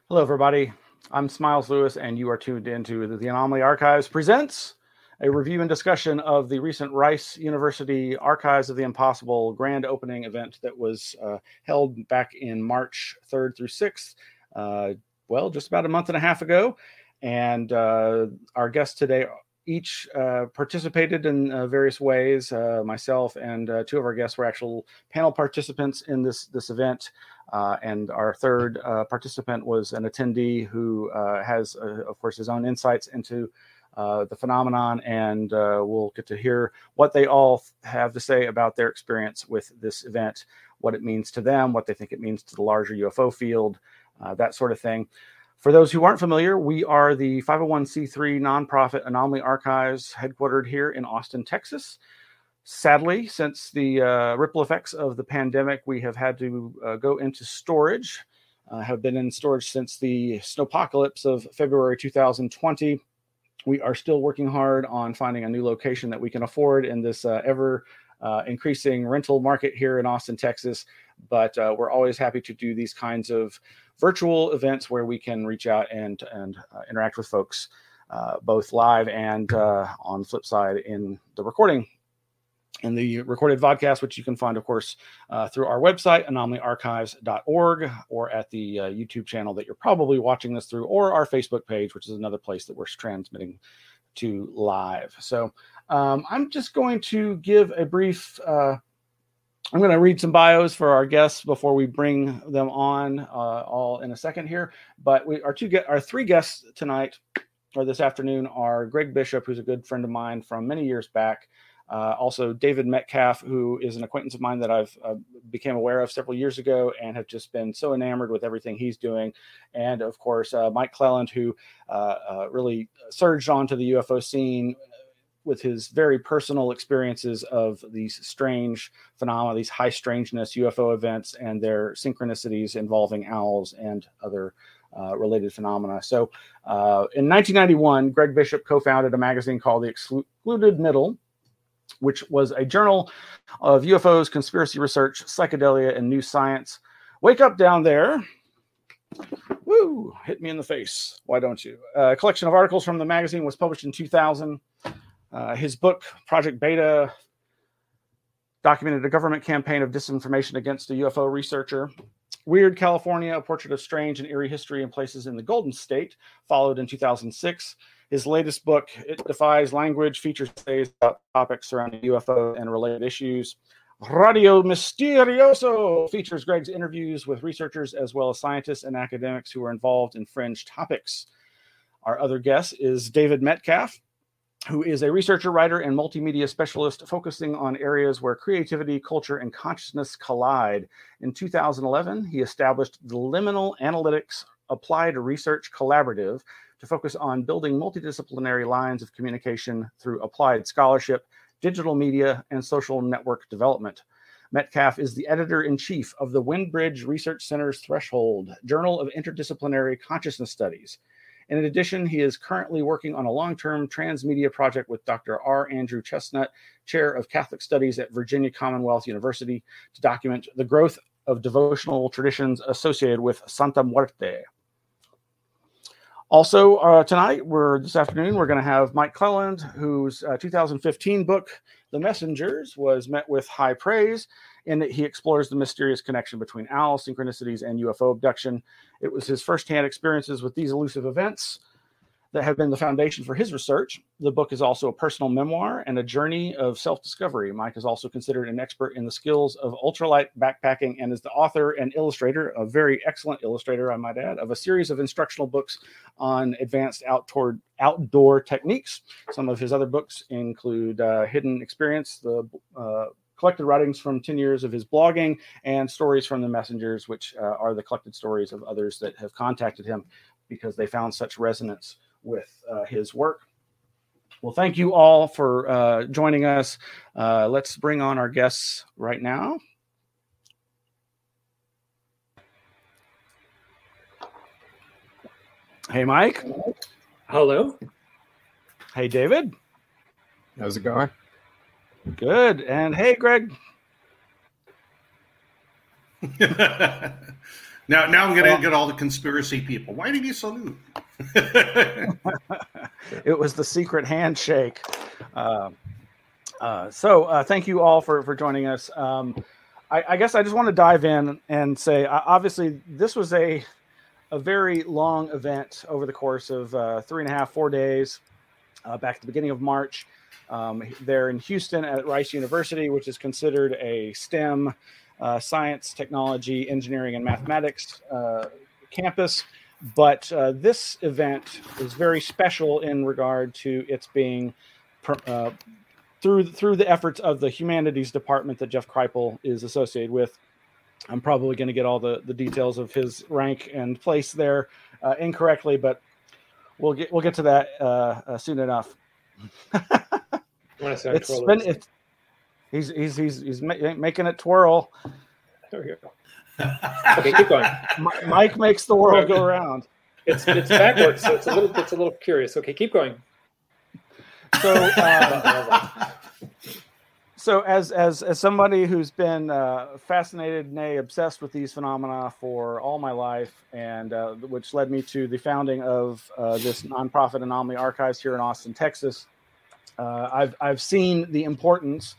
Hello, everybody. I'm Smiles Lewis, and you are tuned into the Anomaly Archives Presents, a review and discussion of the recent Rice University Archives of the Impossible grand opening event that was held back in March 3rd through 6th, well, just about a month and a half ago. And our guests today each participated in various ways. Myself and two of our guests were actual panel participants in this event. And our third participant was an attendee who has, of course, his own insights into the phenomenon, and we'll get to hear what they all have to say about their experience with this event, what it means to them, what they think it means to the larger UFO field, that sort of thing. For those who aren't familiar, we are the 501c3 nonprofit Anomaly Archives, headquartered here in Austin, Texas. Sadly, since the ripple effects of the pandemic, we have had to go into storage, have been in storage since the Snowpocalypse of February 2020. We are still working hard on finding a new location that we can afford in this ever increasing rental market here in Austin, Texas. But we're always happy to do these kinds of virtual events where we can reach out and interact with folks, both live and on the flip side in the recorded vodcast, which you can find, of course, through our website, anomalyarchives.org, or at the YouTube channel that you're probably watching this through, or our Facebook page, which is another place that we're transmitting to live. So I'm just going to give a brief... I'm going to read some bios for our guests before we bring them on, all in a second here. But our three guests tonight, or this afternoon, are Greg Bishop, who's a good friend of mine from many years back. Also, David Metcalfe, who is an acquaintance of mine that I've became aware of several years ago and have just been so enamored with everything he's doing. And, of course, Mike Clelland, who really surged onto the UFO scene with his very personal experiences of these strange phenomena, these high strangeness UFO events and their synchronicities involving owls and other related phenomena. So in 1991, Greg Bishop co-founded a magazine called The Excluded Middle, which was a journal of UFOs, conspiracy research, psychedelia, and new science. Wake up down there. Woo, hit me in the face. Why don't you? A collection of articles from the magazine was published in 2000. His book, Project Beta, documented a government campaign of disinformation against a UFO researcher. Weird California, a portrait of strange and eerie history in places in the Golden State, followed in 2006. His latest book, It Defies Language, features essays about topics surrounding UFO and related issues. Radio Misterioso features Greg's interviews with researchers as well as scientists and academics who are involved in fringe topics. Our other guest is David Metcalfe, who is a researcher, writer, and multimedia specialist focusing on areas where creativity, culture, and consciousness collide. In 2011, he established the Liminal Analytics Applied Research Collaborative to focus on building multidisciplinary lines of communication through applied scholarship, digital media, and social network development. Metcalfe is the editor-in-chief of the Windbridge Research Center's Threshold, Journal of Interdisciplinary Consciousness Studies. In addition, he is currently working on a long-term transmedia project with Dr. R. Andrew Chestnut, Chair of Catholic Studies at Virginia Commonwealth University, to document the growth of devotional traditions associated with Santa Muerte. Also, this afternoon, we're going to have Mike Clelland, whose 2015 book, The Messengers, was met with high praise in that he explores the mysterious connection between owl synchronicities and UFO abduction. It was his firsthand experiences with these elusive events that have been the foundation for his research. The book is also a personal memoir and a journey of self-discovery. Mike is also considered an expert in the skills of ultralight backpacking and is the author and illustrator, a very excellent illustrator, I might add, of a series of instructional books on advanced outdoor techniques. Some of his other books include Hidden Experience, the collected writings from 10 years of his blogging, and Stories from the Messengers, which are the collected stories of others that have contacted him because they found such resonance with his work. Well, thank you all for joining us. Let's bring on our guests right now. Hey, Mike. Hello. Hey, David. How's it going? Good. And hey, Greg. Now I'm going to get all the conspiracy people. Why did you salute? It was the secret handshake. So thank you all for joining us. I guess I just want to dive in and say, obviously, this was a very long event over the course of 3.5, 4 days, back at the beginning of March. There in Houston at Rice University, which is considered a STEM, science, technology, engineering, and mathematics campus. But this event is very special in regard to its being through the efforts of the humanities department that Jeff Kripal is associated with. I'm probably going to get all the details of his rank and place there incorrectly, but we'll get to that soon enough. He's making it twirl. There we go. Okay, keep going. Mike makes the world go around. It's backwards, so it's a little curious. Okay, keep going. So as somebody who's been fascinated, nay, obsessed with these phenomena for all my life, and which led me to the founding of this nonprofit Anomaly Archives here in Austin, Texas, I've seen the importance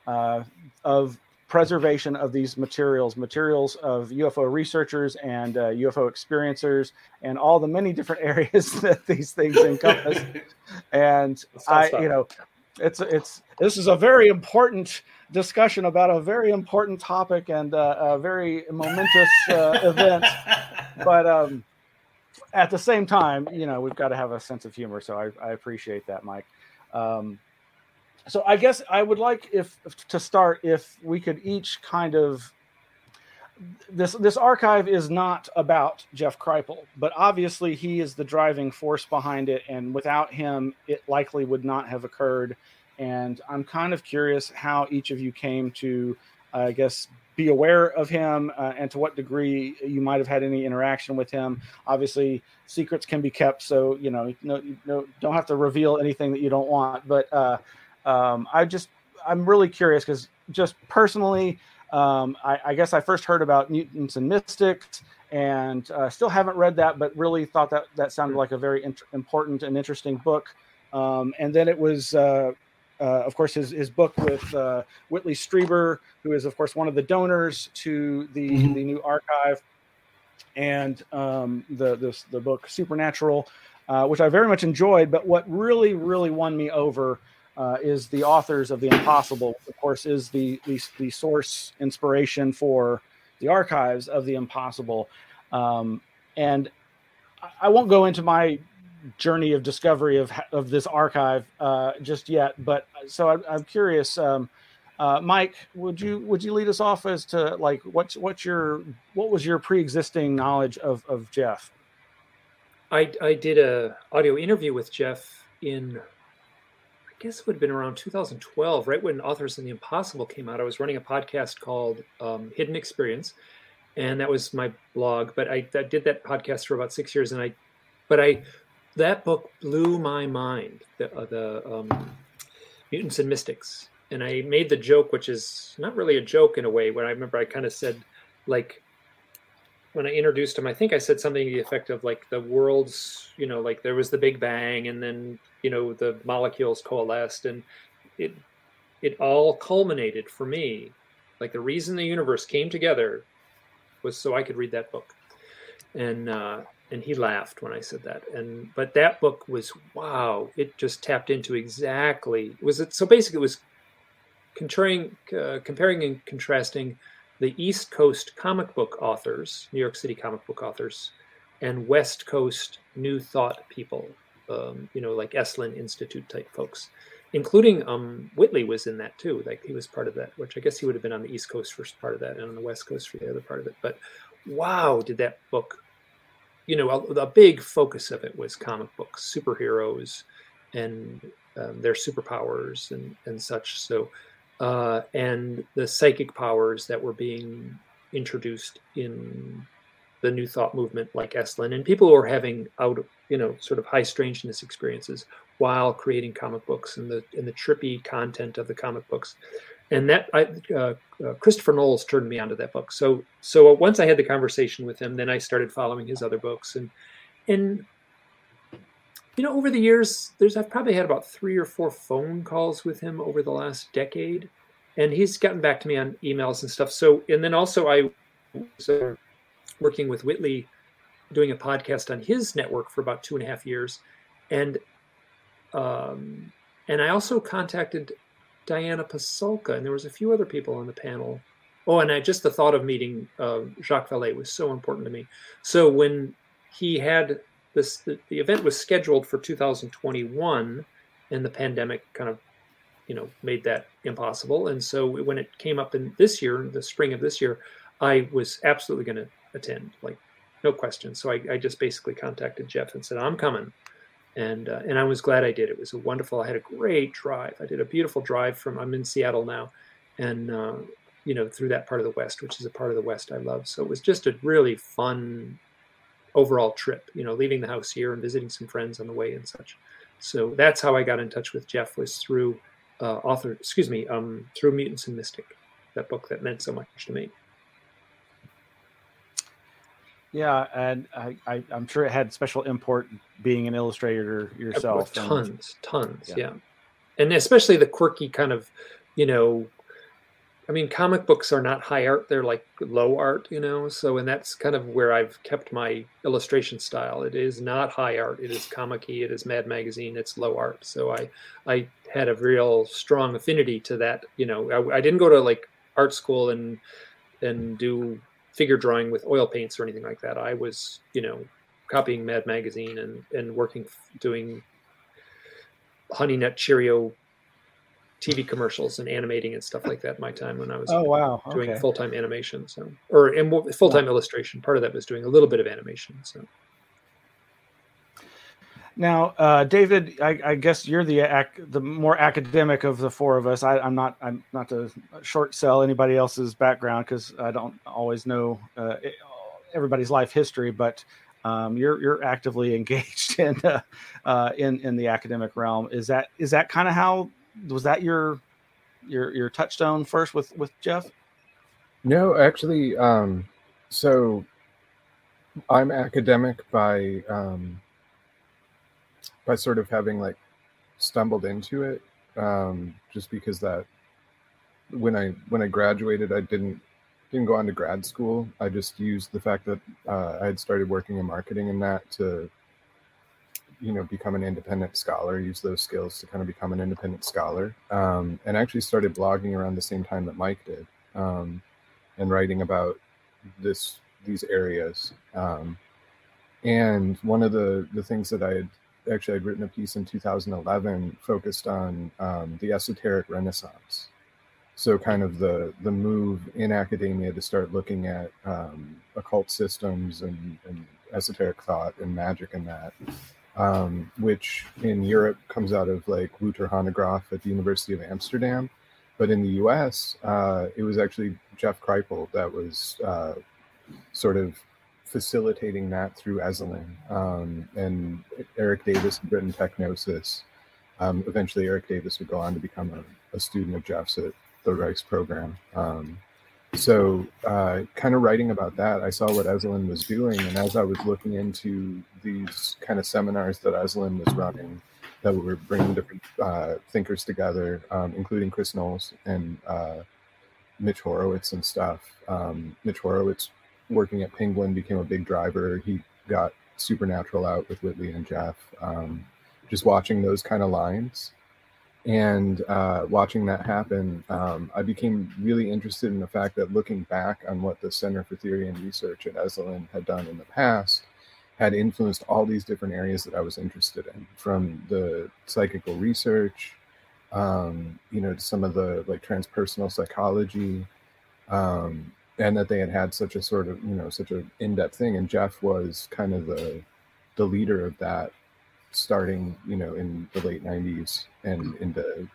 of preservation of these materials of UFO researchers and UFO experiencers and all the many different areas that these things encompass. And this is a very important discussion about a very important topic and a very momentous event. But at the same time, we've got to have a sense of humor. So I appreciate that, Mike. So I guess I would like if we could each kind of this archive is not about Jeff Kripal, but obviously he is the driving force behind it, and without him, it likely would not have occurred. And I'm kind of curious how each of you came to, I guess, be aware of him and to what degree you might have had any interaction with him. Obviously, secrets can be kept, so don't have to reveal anything that you don't want. But I'm really curious because just personally, I guess I first heard about Mutants and Mystics and still haven't read that, but really thought that sounded like a very important and interesting book. And then it was, of course, his book with Whitley Strieber, who is, of course, one of the donors to the new archive, and the book Supernatural, which I very much enjoyed. But what really, really won me over is the authors of The Impossible, which of course is the source inspiration for the archives of The Impossible. And I won't go into my journey of discovery of this archive just yet, but so I'm curious, Mike, would you lead us off as to like what was your pre-existing knowledge of Jeff? I did a audio interview with Jeff in, I guess it would have been around 2012, right when Authors in the Impossible came out. I was running a podcast called Hidden Experience, and that was my blog. But I did that podcast for about 6 years, and I that book blew my mind. The Mutants and Mystics, and I made the joke, which is not really a joke in a way. When I remember, I kind of said, like, when I introduced him, I think I said something to the effect of, like, the world's, like, there was the Big Bang, and then the molecules coalesced, and it all culminated for me. Like, the reason the universe came together was so I could read that book. And he laughed when I said that. But that book was, wow, it just tapped into exactly, so basically it was comparing and contrasting the East Coast comic book authors, New York City comic book authors, and West Coast New Thought people, like Esalen Institute type folks, including Whitley was in that too. Like, he was part of that, which I guess he would have been on the East Coast for part of that and on the West Coast for the other part of it. But wow, did that book, a big focus of it was comic books, superheroes, and their superpowers and such. So, and the psychic powers that were being introduced in the New Thought movement, like Esalen, and people who are having sort of high strangeness experiences while creating comic books, and the trippy content of the comic books. And that Christopher Knowles turned me onto that book. So once I had the conversation with him, then I started following his other books, and over the years, I've probably had about 3 or 4 phone calls with him over the last decade, and he's gotten back to me on emails and stuff. So, and then also I was working with Whitley, doing a podcast on his network for about 2.5 years, and I also contacted Diana Pasulka, and there was a few other people on the panel. Oh, and just the thought of meeting Jacques Vallée was so important to me. So when he had this, the event was scheduled for 2021, and the pandemic kind of, made that impossible. And so when it came up in this year, the spring of this year, I was absolutely going to attend, like, no question. So I just basically contacted Jeff and said, I'm coming. And I was glad I did. It was I had a great drive. I did a beautiful drive I'm in Seattle now, and, through that part of the West, which is a part of the West I love. So it was just a really fun overall trip, leaving the house here and visiting some friends on the way and such. So that's how I got in touch with Jeff, was through through Mutants and Mystic, that book that meant so much to me. Yeah, and I'm sure it had special import being an illustrator yourself. Tons, yeah. And especially the quirky kind of, comic books are not high art, they're like low art, so, and that's kind of where I've kept my illustration style. It is not high art, it is comic-y, it is Mad Magazine, it's low art. So I had a real strong affinity to that. I didn't go to like art school and do figure drawing with oil paints or anything like that. I was, copying Mad Magazine and working, doing Honey Nut Cheerio TV commercials and animating and stuff like that in my time when I was doing full-time animation. So, and full-time illustration. Part of that was doing a little bit of animation. So. Now, David, I guess you're the more academic of the 4 of us. I'm not to short sell anybody else's background, because I don't always know everybody's life history, but you're actively engaged in the academic realm. Is that kind of how, was that your touchstone first with Jeff? No, actually, so I'm academic by sort of having like stumbled into it, just because that when I graduated, I didn't go on to grad school. I just used the fact that I had started working in marketing and that to, become an independent scholar, use those skills to kind of become an independent scholar, and actually started blogging around the same time that Mike did, and writing about these areas. And one of the things that I'd written a piece in 2011 focused on the esoteric renaissance. So kind of the move in academia to start looking at occult systems and esoteric thought and magic and that, which in Europe comes out of like Wouter Hanegraaff at the University of Amsterdam. But in the US, it was actually Jeff Kripal that was sort of facilitating that through Ezelin, and Eric Davis had written Technosis. Eventually, Eric Davis would go on to become a student of Jeff's at the Rice program. So kind of writing about that, I saw what Ezelin was doing. And as I was looking into these kind of seminars that Ezelin was running that were bringing different thinkers together, including Chris Knowles and Mitch Horowitz and stuff. Mitch Horowitz, working at Penguin, became a big driver. He got Supernatural out with Whitley and Jeff. Just watching those kind of lines and watching that happen, I became really interested in the fact that looking back on what the Center for Theory and Research at Ezelin had done in the past had influenced all these different areas that I was interested in, from the psychical research, to some of the like transpersonal psychology, and that they had such a sort of, such an in-depth thing. And Jeff was kind of the leader of that, starting, in the late 90s and into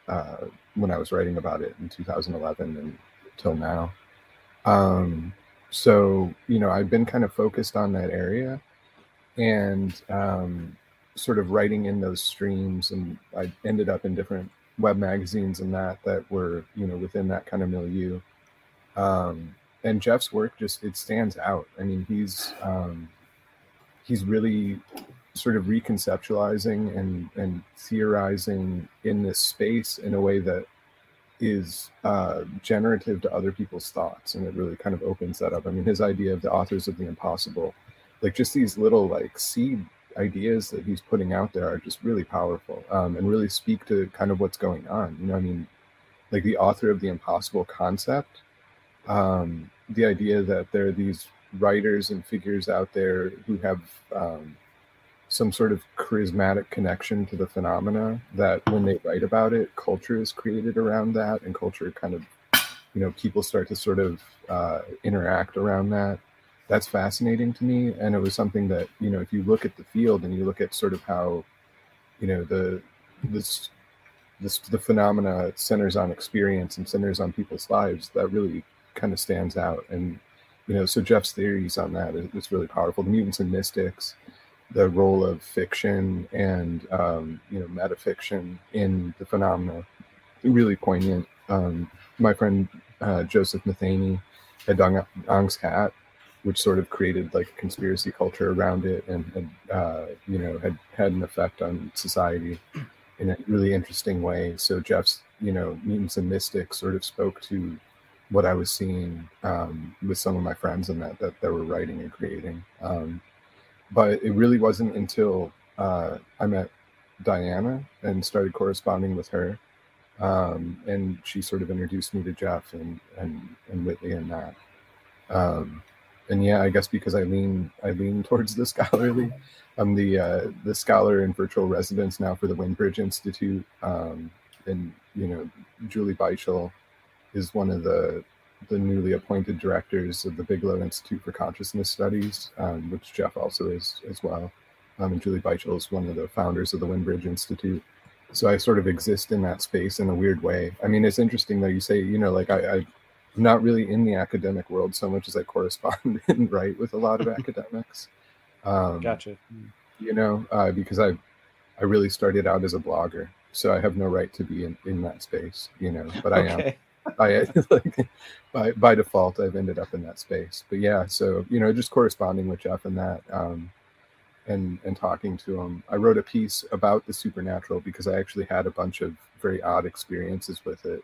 when I was writing about it in 2011 and till now. So, I've been kind of focused on that area and sort of writing in those streams. And I ended up in different web magazines and that were, within that kind of milieu. And Jeff's work it stands out. I mean, he's really sort of reconceptualizing and theorizing in this space in a way that is generative to other people's thoughts, and it really kind of opens that up. I mean, his idea of the authors of the impossible, like just these little like seed ideas that he's putting out there are just really powerful, and really speak to kind of what's going on. I mean, like the author of the impossible concept, the idea that there are these writers and figures out there who have some sort of charismatic connection to the phenomena, that when they write about it, culture is created around that, and culture kind of, people start to sort of interact around that. That's fascinating to me. And it was something that, if you look at the field and you look at sort of how, the phenomena centers on experience and centers on people's lives, that really kind of stands out. And, so Jeff's theories on that is really powerful. The mutants and mystics, the role of fiction and metafiction in the phenomena, really poignant. My friend Joseph Matheny had done Ang's Hat, which sort of created like a conspiracy culture around it, and had an effect on society in a really interesting way. So Jeff's mutants and mystics sort of spoke to what I was seeing with some of my friends and that they were writing and creating. But it really wasn't until I met Diana and started corresponding with her, and she sort of introduced me to Jeff and Whitley and that. And yeah, I guess because I lean towards the scholarly. I'm the scholar in virtual residence now for the Windbridge Institute, and Julie Beischel is one of the newly appointed directors of the Bigelow Institute for Consciousness Studies, which Jeff also is as well. And Julie Beischel is one of the founders of the Windbridge Institute. So I sort of exist in that space in a weird way. I mean, it's interesting though, you say, like I'm not really in the academic world so much as I correspond and write with a lot of academics. Gotcha. Because I really started out as a blogger, so I have no right to be in that space, but I am. By default, I've ended up in that space. But yeah, so just corresponding with Jeff and that, and talking to him. I wrote a piece about the supernatural because I actually had a bunch of very odd experiences with it.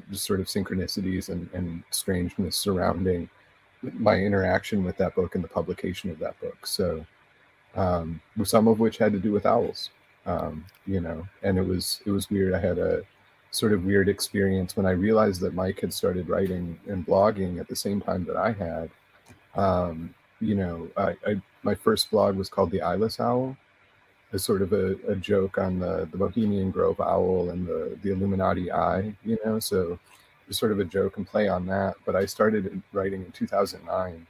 Just sort of synchronicities and strangeness surrounding my interaction with that book and the publication of that book. So some of which had to do with owls, and it was weird. I had a sort of weird experience when I realized that Mike had started writing and blogging at the same time that I had. My first blog was called The Eyeless Owl, as sort of a joke on the Bohemian Grove owl and the Illuminati eye, so it was sort of a joke and play on that. But I started writing in 2009,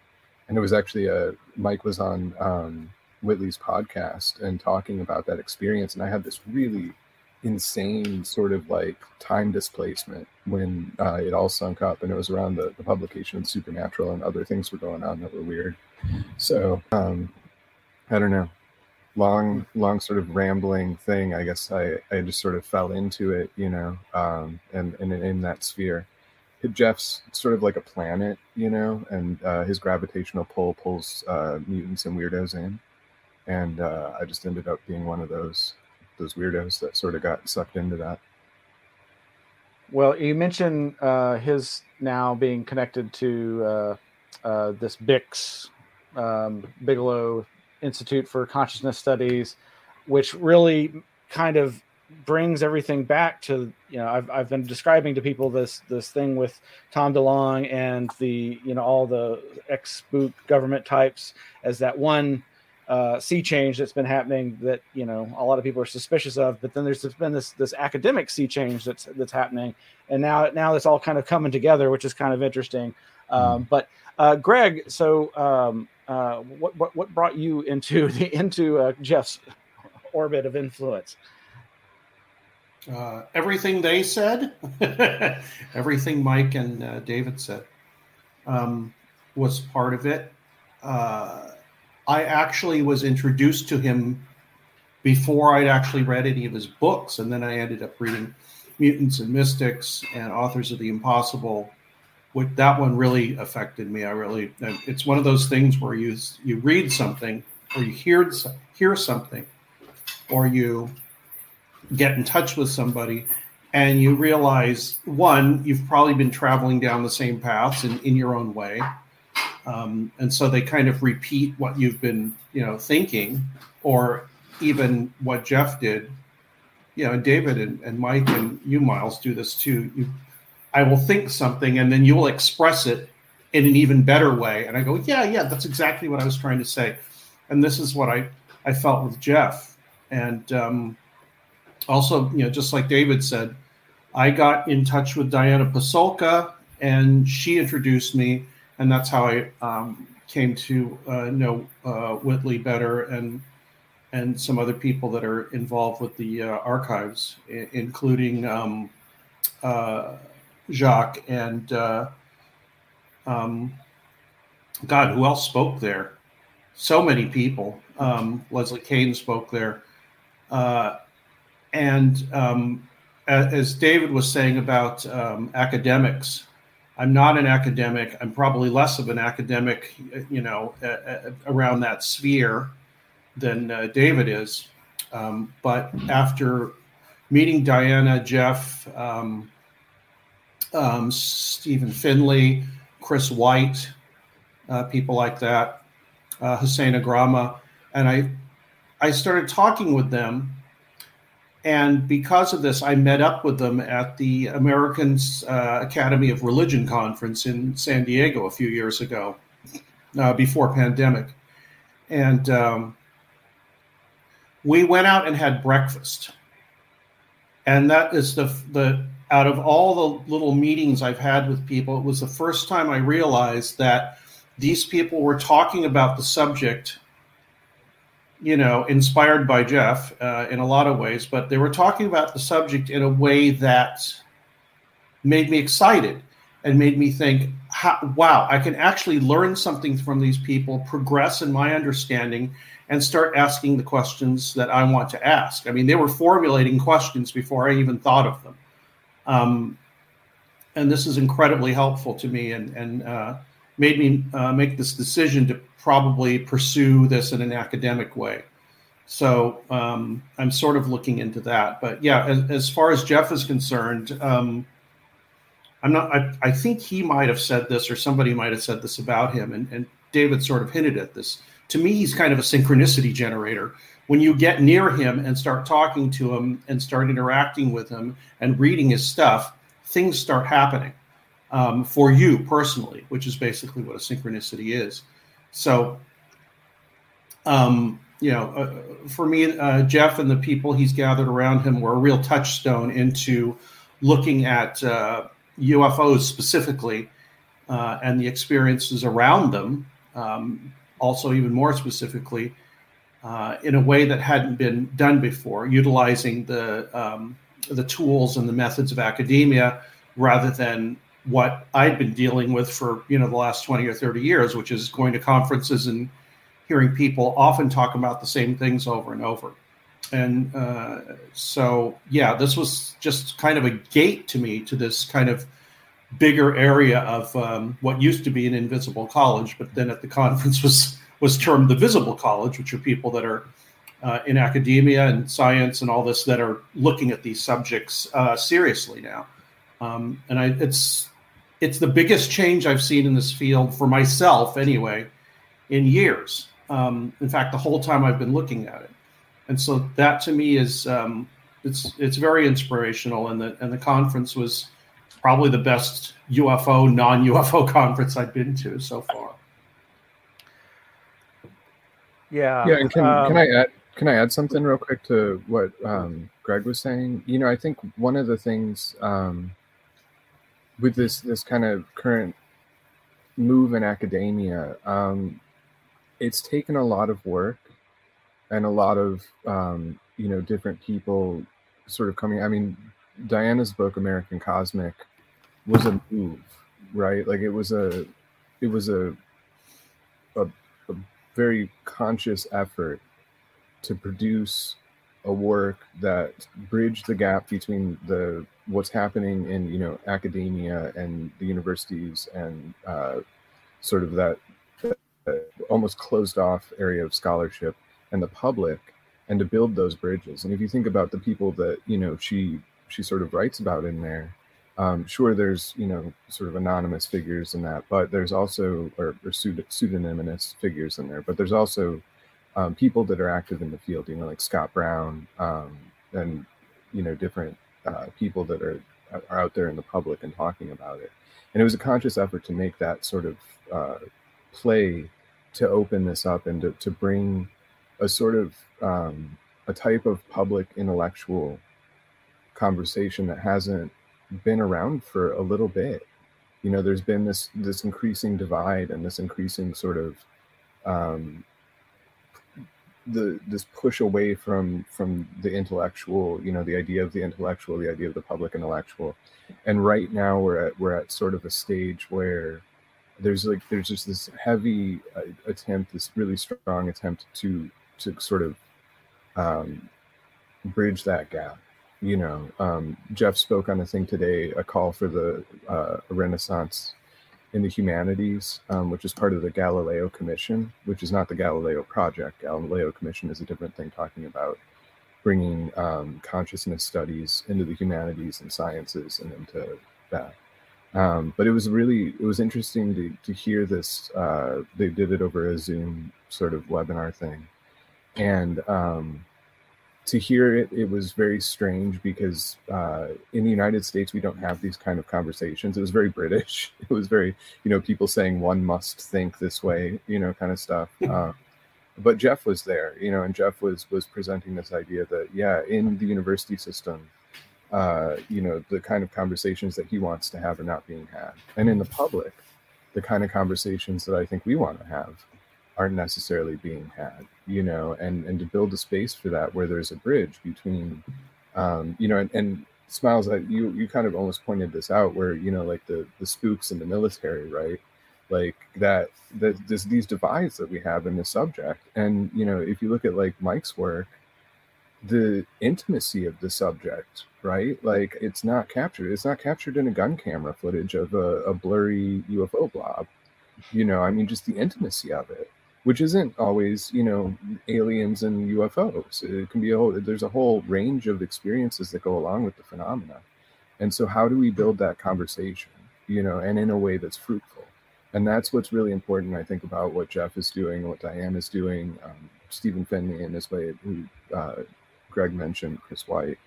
and it was actually Mike was on Whitley's podcast and talking about that experience, and I had this really insane sort of like time displacement when it all sunk up, and it was around the publication of Supernatural, and other things were going on that were weird. So I don't know, long sort of rambling thing. I guess I just sort of fell into it, you know, and in that sphere. Jeff's sort of like a planet, you know, and his gravitational pull pulls mutants and weirdos in, and I just ended up being one of those weirdos that sort of got sucked into that. Well, you mentioned his now being connected to this BICS, Bigelow Institute for Consciousness Studies, which really kind of brings everything back to, you know, I've been describing to people this thing with Tom DeLonge and the, you know, all the ex-spook government types as that one sea change that's been happening that, you know, a lot of people are suspicious of, but then there's been this academic sea change that's happening, and now it's all kind of coming together, which is kind of interesting. But Greg, so what brought you into Jeff's orbit of influence? Everything they said, everything Mike and David said was part of it. I actually was introduced to him before I'd actually read any of his books, and then I ended up reading Mutants and Mystics and Authors of the Impossible. That one really affected me. It's one of those things where you read something, or you hear something, or you get in touch with somebody, and you realize, one, you've probably been traveling down the same paths in your own way. And so they kind of repeat what you've been, you know, thinking, or even what Jeff did. You know, David and Mike and you, Miles, do this too. I will think something, and then you will express it in an even better way. And I go, yeah, that's exactly what I was trying to say. And this is what I felt with Jeff. And also, you know, just like David said, I got in touch with Diana Pasulka, and she introduced me. And that's how I came to know Whitley better, and some other people that are involved with the archives, including Jacques and God, who else spoke there? So many people. Leslie Kane spoke there, and as David was saying about academics. I'm not an academic. I'm probably less of an academic, you know, around that sphere than David is. But after meeting Diana, Jeff, Stephen Finley, Chris White, people like that, Hussein Agrama, and I started talking with them. And because of this, I met up with them at the American Academy of Religion conference in San Diego a few years ago, before pandemic. And we went out and had breakfast. And that is the out of all the little meetings I've had with people, it was the first time I realized that these people were talking about the subject, you know, inspired by Jeff in a lot of ways, but they were talking about the subject in a way that made me excited and made me think, wow, I can actually learn something from these people, progress in my understanding, and start asking the questions that I want to ask. I mean, they were formulating questions before I even thought of them. And this is incredibly helpful to me and made me make this decision to probably pursue this in an academic way. So I'm sort of looking into that. But yeah, as far as Jeff is concerned, I think he might have said this, or somebody might have said this about him, and David sort of hinted at this. To me, he's kind of a synchronicity generator. When you get near him and start talking to him and start interacting with him and reading his stuff, things start happening for you personally, which is basically what a synchronicity is. So, you know, for me, Jeff and the people he's gathered around him were a real touchstone into looking at UFOs specifically and the experiences around them. Also, even more specifically, in a way that hadn't been done before, utilizing the tools and the methods of academia rather than what I'd been dealing with for the last 20 or 30 years, which is going to conferences and hearing people often talk about the same things over and over. And so, yeah, this was just kind of a gate to me to this kind of bigger area of what used to be an invisible college, but then at the conference was termed the visible college, which are people that are in academia and science and all this that are looking at these subjects seriously now. And it's the biggest change I've seen in this field for myself, anyway, in years. In fact, the whole time I've been looking at it, and so that to me is it's very inspirational. And the conference was probably the best UFO, non-UFO conference I've been to so far. Yeah. Yeah. And can I add something real quick to what Greg was saying? I think one of the things with this kind of current move in academia, it's taken a lot of work and a lot of different people sort of coming. I mean, Diana's book American Cosmic was a move, right? Like it was a very conscious effort to produce a work that bridged the gap between what's happening in academia and the universities and sort of that almost closed off area of scholarship and the public, and to build those bridges. And if you think about the people that she sort of writes about in there, sure, there's sort of anonymous figures in that, but there's also or pseudonymous figures in there, but there's also people that are active in the field, like Scott Brown, and different people that are out there in the public and talking about it. And it was a conscious effort to make that sort of play to open this up and to bring a sort of a type of public intellectual conversation that hasn't been around for a little bit. There's been this increasing divide and this increasing sort of this push away from the intellectual, the idea of the intellectual, the idea of the public intellectual. And right now we're at sort of a stage where there's just this heavy attempt, this really strong attempt to sort of bridge that gap. Jeff spoke on a thing today, a call for a renaissance in the humanities, which is part of the Galileo Commission, which is not the Galileo Project. Galileo Commission is a different thing, talking about bringing consciousness studies into the humanities and sciences and into that. But it was interesting to hear this. They did it over a Zoom sort of webinar thing. And to hear it was very strange because in the United States, we don't have these kind of conversations. It was very British. It was very, people saying one must think this way, kind of stuff. But Jeff was there, and Jeff was presenting this idea that, yeah, in the university system, the kind of conversations that he wants to have are not being had. And in the public, the kind of conversations that I think we want to have aren't necessarily being had, and to build a space for that where there's a bridge between, and Smiles, that you kind of almost pointed this out where, like the spooks in the military, right? Like that there's these divides that we have in the subject. And, if you look at like Mike's work, the intimacy of the subject, right? Like it's not captured in a gun camera footage of a blurry UFO blob, just the intimacy of it, which isn't always, aliens and UFOs. It can be there's a whole range of experiences that go along with the phenomena. And so how do we build that conversation, and in a way that's fruitful? And that's what's really important, I think, about what Jeff is doing, what Diane is doing, Stephen Finley in this way, who Greg mentioned, Chris White,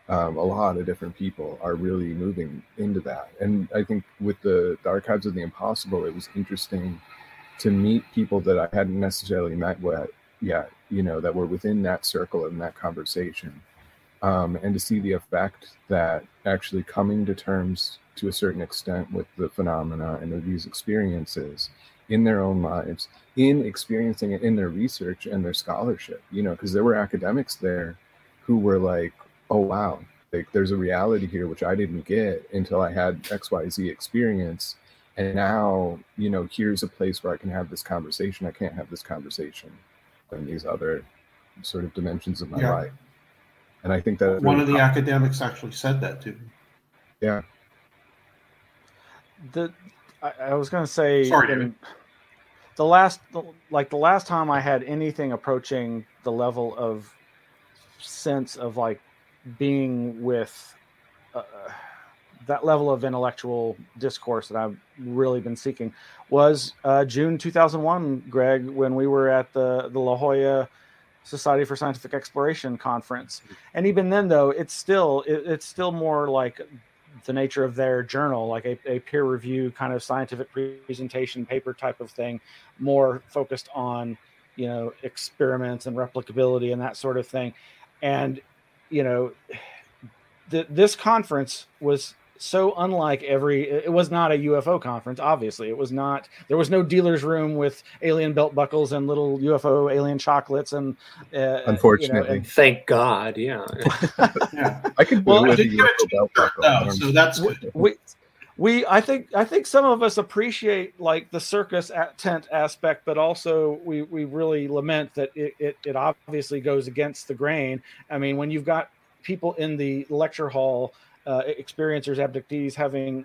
a lot of different people are really moving into that. And I think with the Archives of the Impossible, it was interesting to meet people that I hadn't necessarily met with yet, that were within that circle and that conversation, and to see the effect that actually coming to terms to a certain extent with the phenomena and of these experiences in their own lives, in experiencing it in their research and their scholarship, you know, because there were academics there who were like, oh, wow, like there's a reality here which I didn't get until I had XYZ experience. And now, you know, here's a place where I can have this conversation. I can't have this conversation in these other sort of dimensions of my life. And I think that one of the academics actually said that to me. Yeah. I was going to say, sorry, the last time I had anything approaching the level of sense of like being with that level of intellectual discourse that I've really been seeking was June 2001, Greg, when we were at the La Jolla Society for Scientific Exploration conference. And even then, though, it's still more like the nature of their journal, like a peer review kind of scientific presentation paper type of thing, more focused on, you know, experiments and replicability and that sort of thing. And, you know, this conference was so unlike it was not a UFO conference. Obviously it was not, there was no dealer's room with alien belt buckles and little UFO alien chocolates. And unfortunately, you know, and thank God. Yeah. Yeah. I could do with a UFO belt buckle. No, so that's good. I think some of us appreciate like the circus tent aspect, but also we really lament that it obviously goes against the grain. I mean, when you've got people in the lecture hall, experiencers, abductees, having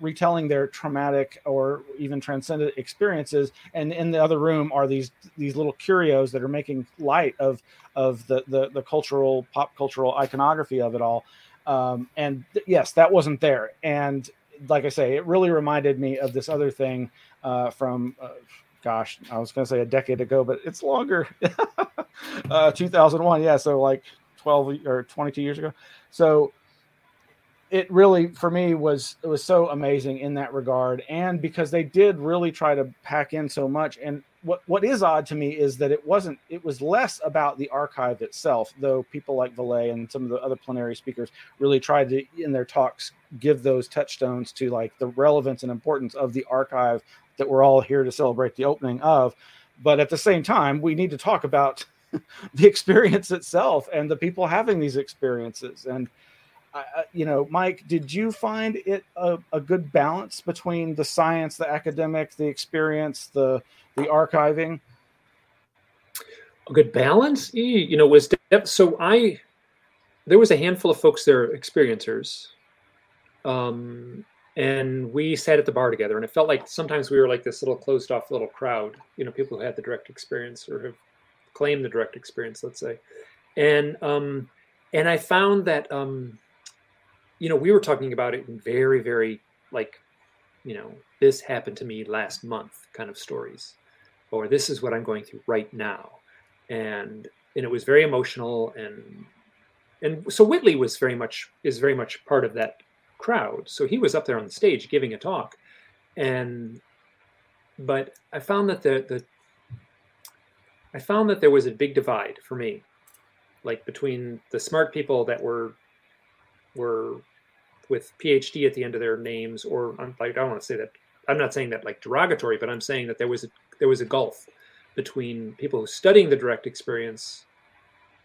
retelling their traumatic or even transcendent experiences, and in the other room are these little curios that are making light of the cultural, pop cultural iconography of it all. Yes, that wasn't there. And like I say, it really reminded me of this other thing from gosh, I was going to say a decade ago, but it's longer. 2001, yeah, so like 12 or 22 years ago. So it really, for me, it was so amazing in that regard. And because they did really try to pack in so much. And what is odd to me is that it was less about the archive itself, though people like Valet and some of the other plenary speakers really tried to, in their talks, give those touchstones to like the relevance and importance of the archive that we're all here to celebrate the opening of. But at the same time, we need to talk about the experience itself and the people having these experiences. And you know, Mike, did you find it a good balance between the science, the academic, the experience, the archiving? A good balance, you know, was so there was a handful of folks there, experiencers, and we sat at the bar together, and it felt like sometimes we were like this little closed off little crowd, you know, people who had the direct experience or have claimed the direct experience, let's say, and I found that you know, we were talking about it in very, very like, you know, this happened to me last month kind of stories, or this is what I'm going through right now. And it was very emotional. And so Whitley is very much part of that crowd. So he was up there on the stage giving a talk. But I found that there was a big divide for me, like between the smart people that were with PhD at the end of their names, or like, I don't want to say that, I'm not saying that like derogatory, but I'm saying that there was a gulf between people studying the direct experience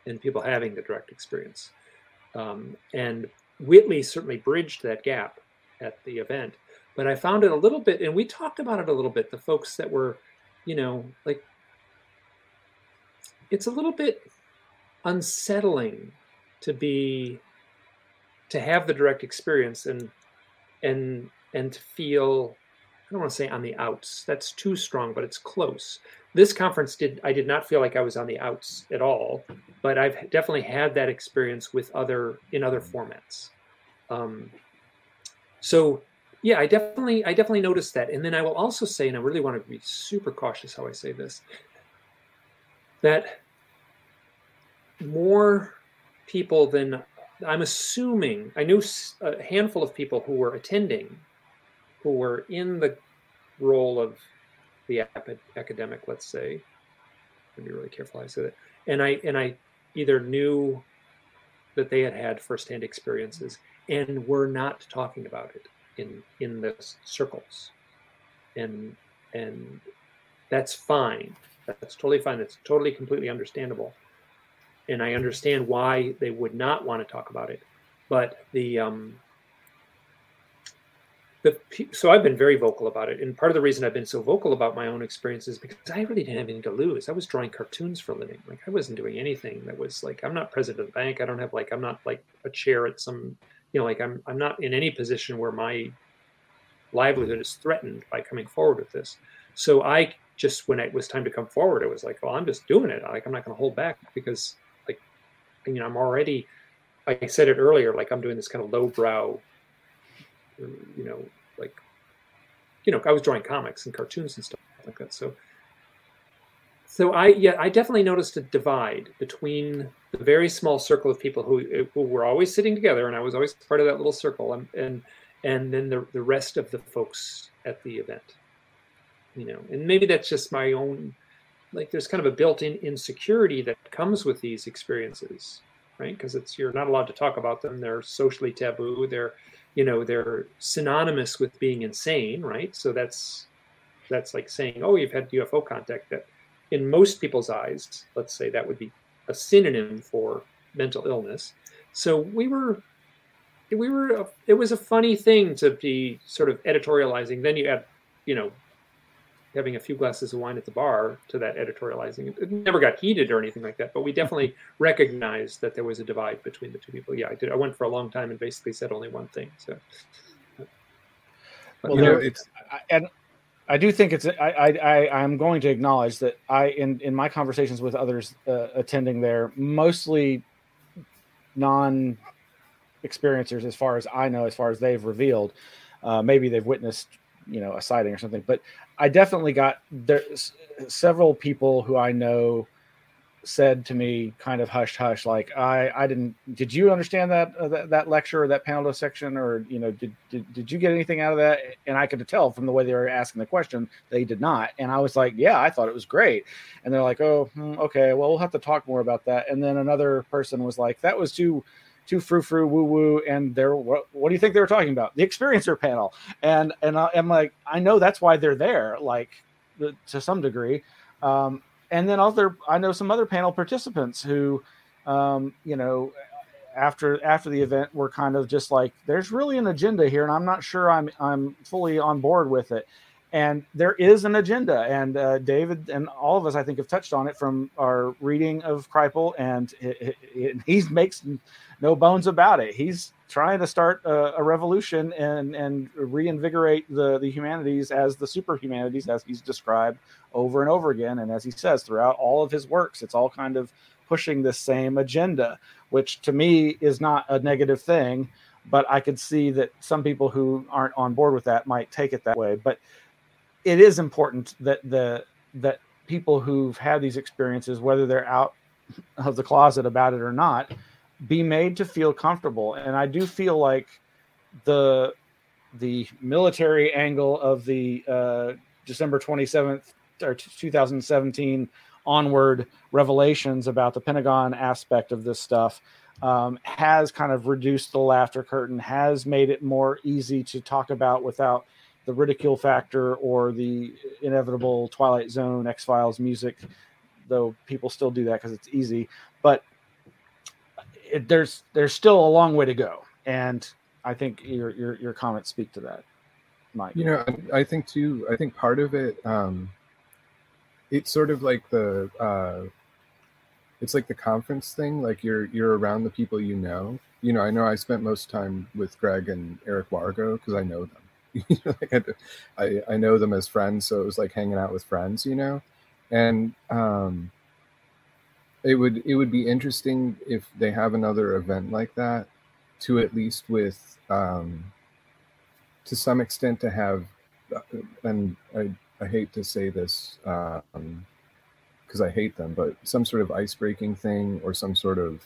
and people having the direct experience. And Whitley certainly bridged that gap at the event, but I found it a little bit, and we talked about it a little bit, the folks that were, you know, like, it's a little bit unsettling to have the direct experience and to feel, I don't want to say on the outs, that's too strong, but it's close. This conference I did not feel like I was on the outs at all, but I've definitely had that experience in other formats. So yeah, I definitely noticed that. And then I will also say, and I really want to be super cautious how I say this, that more people than I'm assuming, I knew a handful of people who were attending, who were in the role of the academic, let's say. I'm be really careful how I say that. And I either knew that they had firsthand experiences and were not talking about it in the circles. And and that's fine. That's totally fine. That's totally, completely understandable. And I understand why they would not want to talk about it. But so I've been very vocal about it. And part of the reason I've been so vocal about my own experiences is because I really didn't have anything to lose. I was drawing cartoons for a living. Like, I wasn't doing anything that was like, I'm not president of the bank. I don't have like, I'm not like a chair at some, like I'm not in any position where my livelihood is threatened by coming forward with this. So I just, when it was time to come forward, it was like, well, I'm just doing it. Like, I'm not going to hold back because like, I'm already, I said it earlier, like I'm doing this kind of lowbrow, like, I was drawing comics and cartoons and stuff like that. So I definitely noticed a divide between the very small circle of people who were always sitting together, and I was always part of that little circle, and then the rest of the folks at the event, and maybe that's just my own, like, there's kind of a built-in insecurity that comes with these experiences, right? Because you're not allowed to talk about them. They're socially taboo. They're synonymous with being insane, right? So that's like saying, oh, you've had UFO contact. That in most people's eyes, let's say that would be a synonym for mental illness. So it was a funny thing to be sort of editorializing. Then you add, having a few glasses of wine at the bar to that editorializing. It never got heated or anything like that, but we definitely recognized that there was a divide between the two people. Yeah, I did. I went for a long time and basically said only one thing. So, well, I do think I'm going to acknowledge that in my conversations with others attending there, mostly non-experiencers, as far as I know, as far as they've revealed, maybe they've witnessed, a sighting or something, but I definitely got several people who I know said to me kind of hush, like, did you understand that lecture or that panel dissection, or, did you get anything out of that? And I could tell from the way they were asking the question, they did not. And I was like, yeah, I thought it was great. And they're like, oh, okay, well, we'll have to talk more about that. And then another person was like, that was too frou-frou, woo-woo, and what do you think they were talking about? The experiencer panel. And I'm like, I know that's why they're there, like, to some degree. And then I know some other panel participants who, after the event were kind of just like, there's really an agenda here, and I'm not sure I'm fully on board with it. And there is an agenda, and David and all of us, I think, have touched on it from our reading of Kripal, and he makes no bones about it. He's trying to start a revolution and reinvigorate the humanities as the super humanities, as he's described over and over again. And as he says throughout all of his works, it's all kind of pushing this same agenda, which to me is not a negative thing, but I could see that some people who aren't on board with that might take it that way. But it is important that people who've had these experiences, whether they're out of the closet about it or not, be made to feel comfortable. And I do feel like the military angle of the December 27th or 2017 onward revelations about the Pentagon aspect of this stuff has kind of reduced the laughter curtain, has made it more easy to talk about without the ridicule factor or the inevitable Twilight Zone, X-Files music, though people still do that because it's easy. But there's still a long way to go, and I think your comments speak to that, Mike. I think too. I think part of it, it's sort of like it's like the conference thing. Like you're around the people you know. I know I spent most time with Greg and Eric Wargo because I know them. I know them as friends, so it was like hanging out with friends, and it would be interesting if they have another event like that, to at least with to some extent to have, and I hate to say this because I hate them, but some sort of ice-breaking thing or some sort of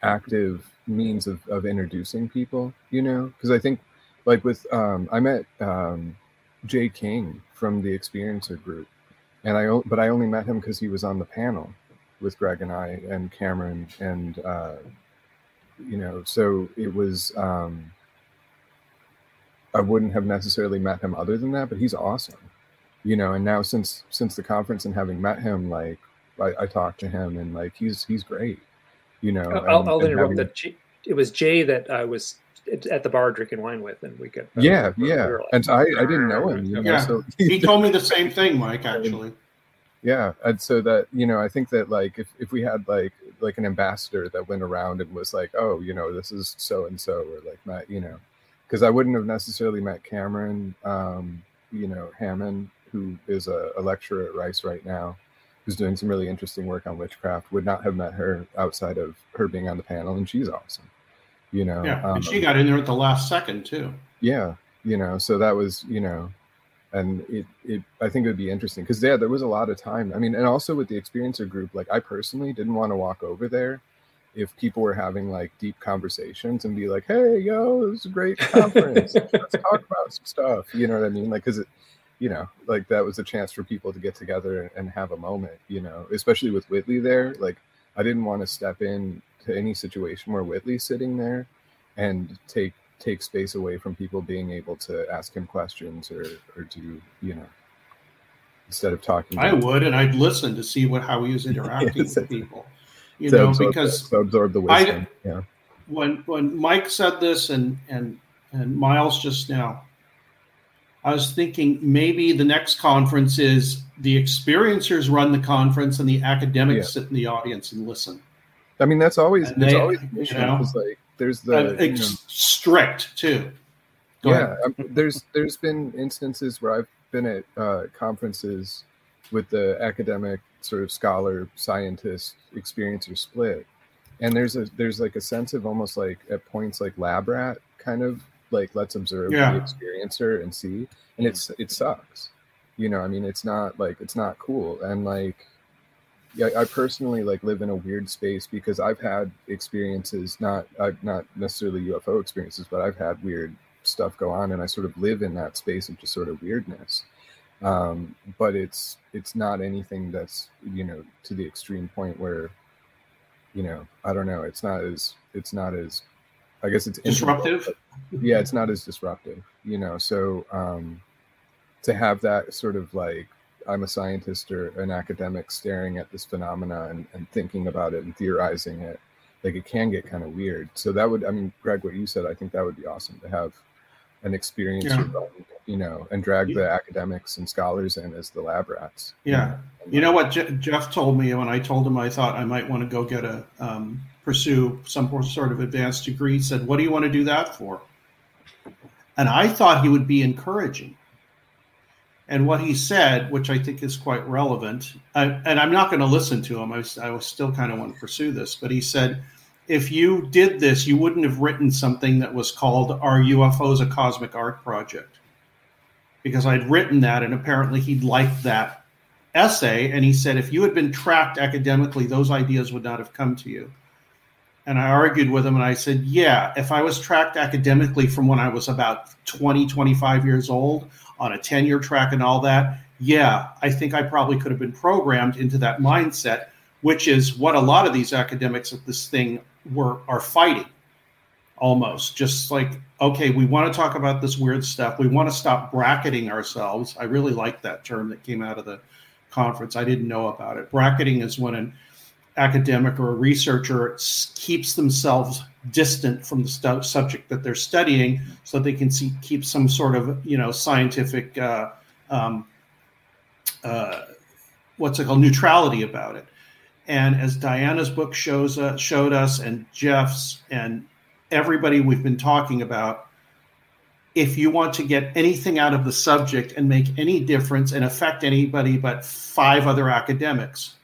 active means of introducing people, because I think, like with I met Jay King from the Experiencer group, and but I only met him because he was on the panel with Greg and I and Cameron, and so it was I wouldn't have necessarily met him other than that, but he's awesome, you know, and now since the conference and having met him, like I talked to him, and like he's great, you know. I'll interrupt that. It was Jay that I was at the bar drinking wine with, and we got we were like, and I didn't know him, you know, so he told me the same thing, Mike, actually. Yeah, and so that, you know, I think that like if we had like an ambassador that went around and was like, oh, you know, this is so and so, or like Matt, you know, because I wouldn't have necessarily met Cameron, you know, Hammond, who is a lecturer at Rice right now, who's doing some really interesting work on witchcraft. Would not have met her outside of her being on the panel, and she's awesome, you know. Yeah, and she got in there at the last second too. Yeah, you know, so that was, you know. And it I think it would be interesting because there was a lot of time. I mean, and also with the experiencer group, like I personally didn't want to walk over there if people were having like deep conversations and be like, hey, yo, this is a great conference. Let's talk about some stuff. You know what I mean? Like, because it, you know, like that was a chance for people to get together and have a moment, you know, especially with Whitley there. Like, I didn't want to step in to any situation where Whitley's sitting there and take space away from people being able to ask him questions or do, you know, instead of talking. I would, and I'd listen to see how he was interacting with people, you know, because absorb the wisdom. Yeah. When Mike said this and Miles just now, I was thinking maybe the next conference is the experiencers run the conference and the academics sit in the audience and listen. I mean, that's always always an issue, you know, like there's the strict too. Go ahead. There's been instances where I've been at conferences with the academic sort of scholar scientist experiencer split, and there's like a sense of almost like at points like lab rat kind of like let's observe the experiencer and see, and it sucks, you know. I mean, it's not cool, and like. Yeah, I personally like live in a weird space because I've had experiences, not necessarily UFO experiences, but I've had weird stuff go on, and I sort of live in that space of just sort of weirdness. But it's not anything that's, you know, to the extreme point where, you know, I don't know, it's not as I guess it's disruptive. Yeah, it's not as disruptive, you know. So to have that sort of like, I'm a scientist or an academic staring at this phenomena and thinking about it and theorizing it, like it can get kind of weird. So that would, I mean, Greg, what you said, I think that would be awesome to have an experiencer, you know, and drag the academics and scholars in as the lab rats. Yeah. You know what Jeff told me when I told him I thought I might want to go get pursue some sort of advanced degree. He said, what do you want to do that for? And I thought he would be encouraging. And what he said, which I think is quite relevant, and I'm not going to listen to him. I still kind of want to pursue this. But he said, if you did this, you wouldn't have written something that was called Are UFOs a Cosmic Art Project? Because I'd written that, and apparently he'd liked that essay. And he said, if you had been tracked academically, those ideas would not have come to you. And I argued with him, and I said, yeah, if I was tracked academically from when I was about 20, 25 years old, on a tenure track and all that, yeah, I think I probably could have been programmed into that mindset, which is what a lot of these academics at this thing are fighting. Almost just like, okay, we want to talk about this weird stuff. We want to stop bracketing ourselves. I really like that term that came out of the conference. I didn't know about it. Bracketing is when an academic or a researcher keeps themselves distant from the subject that they're studying so they can keep some sort of, you know, scientific, what's it called, neutrality about it. And as Diana's book showed us, and Jeff's and everybody we've been talking about, if you want to get anything out of the subject and make any difference and affect anybody but 5 other academics,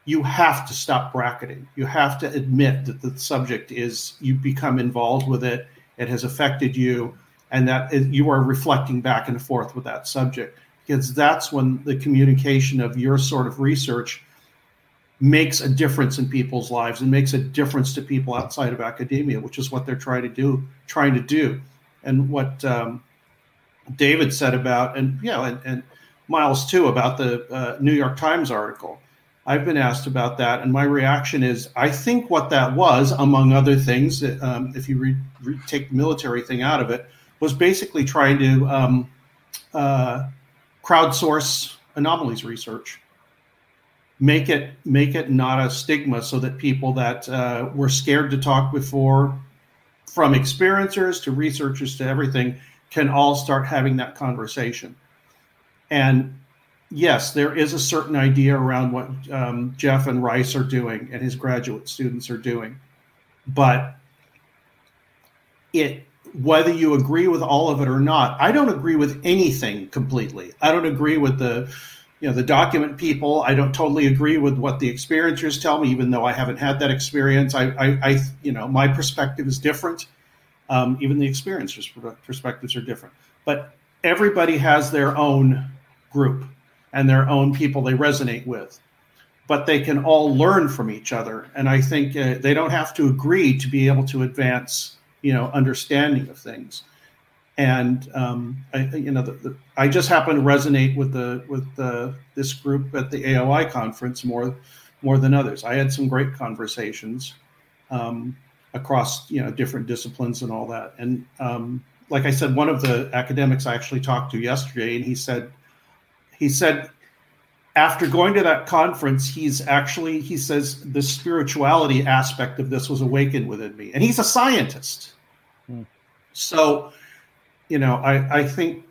you have to stop bracketing. You have to admit that the subject you become involved with it, it has affected you, and that you are reflecting back and forth with that subject. Because that's when the communication of your sort of research makes a difference in people's lives and makes a difference to people outside of academia, which is what they're trying to do. And what David said about, and Miles too, about the New York Times article. I've been asked about that, and my reaction is, I think what that was, among other things, if you take the military thing out of it, was basically trying to crowdsource anomalies research. Make it not a stigma, so that people that were scared to talk before, from experiencers to researchers to everything, can all start having that conversation. And yes, there is a certain idea around what Jeff and Rice are doing and his graduate students are doing. But whether you agree with all of it or not, I don't agree with anything completely. I don't agree with the document people. I don't totally agree with what the experiencers tell me, even though I haven't had that experience. My perspective is different. Even the experiencers' perspectives are different. But everybody has their own group and their own people they resonate with. But they can all learn from each other. And I think they don't have to agree to be able to advance, understanding of things. And I just happen to resonate with this group at the AOI conference more than others. I had some great conversations across different disciplines and all that. And like I said, one of the academics I actually talked to yesterday, and he said after going to that conference, he says the spirituality aspect of this was awakened within me, and he's a scientist. So. I think,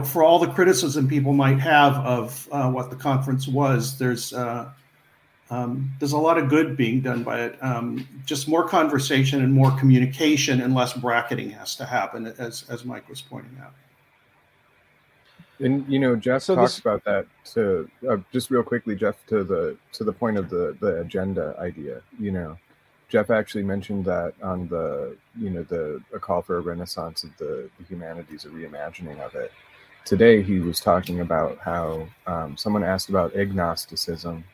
for all the criticism people might have of what the conference was, there's a lot of good being done by it. Just more conversation and more communication and less bracketing has to happen, as Mike was pointing out. And Jeff talked about that to just real quickly, Jeff, to the point of the agenda idea. Jeff actually mentioned that on a call for a renaissance of the humanities, a reimagining of it. Today, he was talking about how someone asked about agnosticism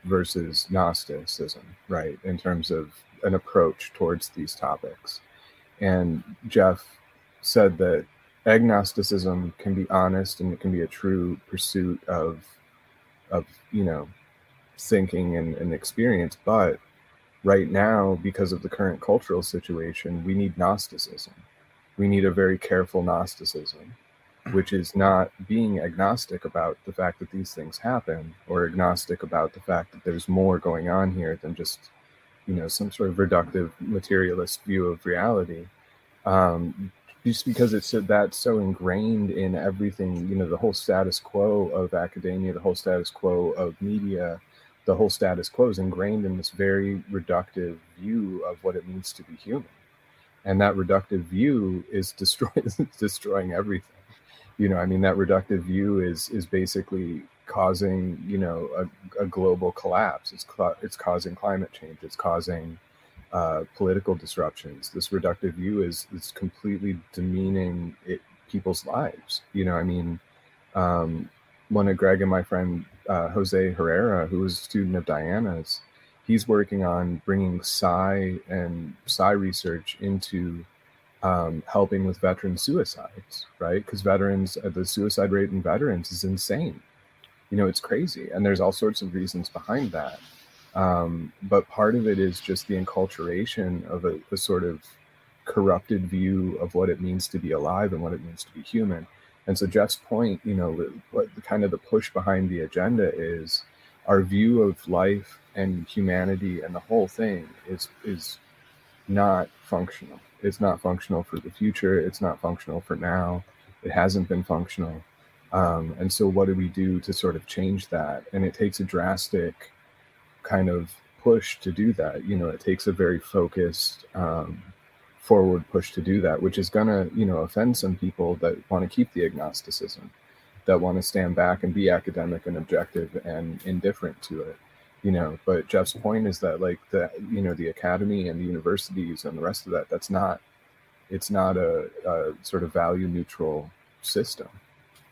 versus Gnosticism, right, in terms of an approach towards these topics. And Jeff said that agnosticism can be honest and it can be a true pursuit of thinking and experience, but right now, because of the current cultural situation, we need Gnosticism. We need a very careful Gnosticism, which is not being agnostic about the fact that these things happen, or agnostic about the fact that there's more going on here than just, some sort of reductive materialist view of reality. Just because that's so ingrained in everything, the whole status quo of academia, the whole status quo of media, the whole status quo is ingrained in this very reductive view of what it means to be human. And that reductive view is destroying everything. That reductive view is basically causing, a global collapse. It's causing climate change. It's causing political disruptions. This reductive view is completely demeaning people's lives. One of Greg and my friend Jose Herrera, who was a student of Diana's, he's working on bringing psi research into helping with veteran suicides, right? Because the suicide rate in veterans is insane. It's crazy. And there's all sorts of reasons behind that. But part of it is just the enculturation of a sort of corrupted view of what it means to be alive and what it means to be human. And so Jeff's point, what kind of the push behind the agenda is, our view of life and humanity and the whole thing is not functional. It's not functional for the future. It's not functional for now. It hasn't been functional. And so what do we do to sort of change that? And it takes a drastic kind of push to do that. It takes a very focused forward push to do that, which is gonna offend some people that want to keep the agnosticism, that want to stand back and be academic and objective and indifferent to it. But Jeff's point is that the academy and the universities and the rest of that, it's not a sort of value neutral system.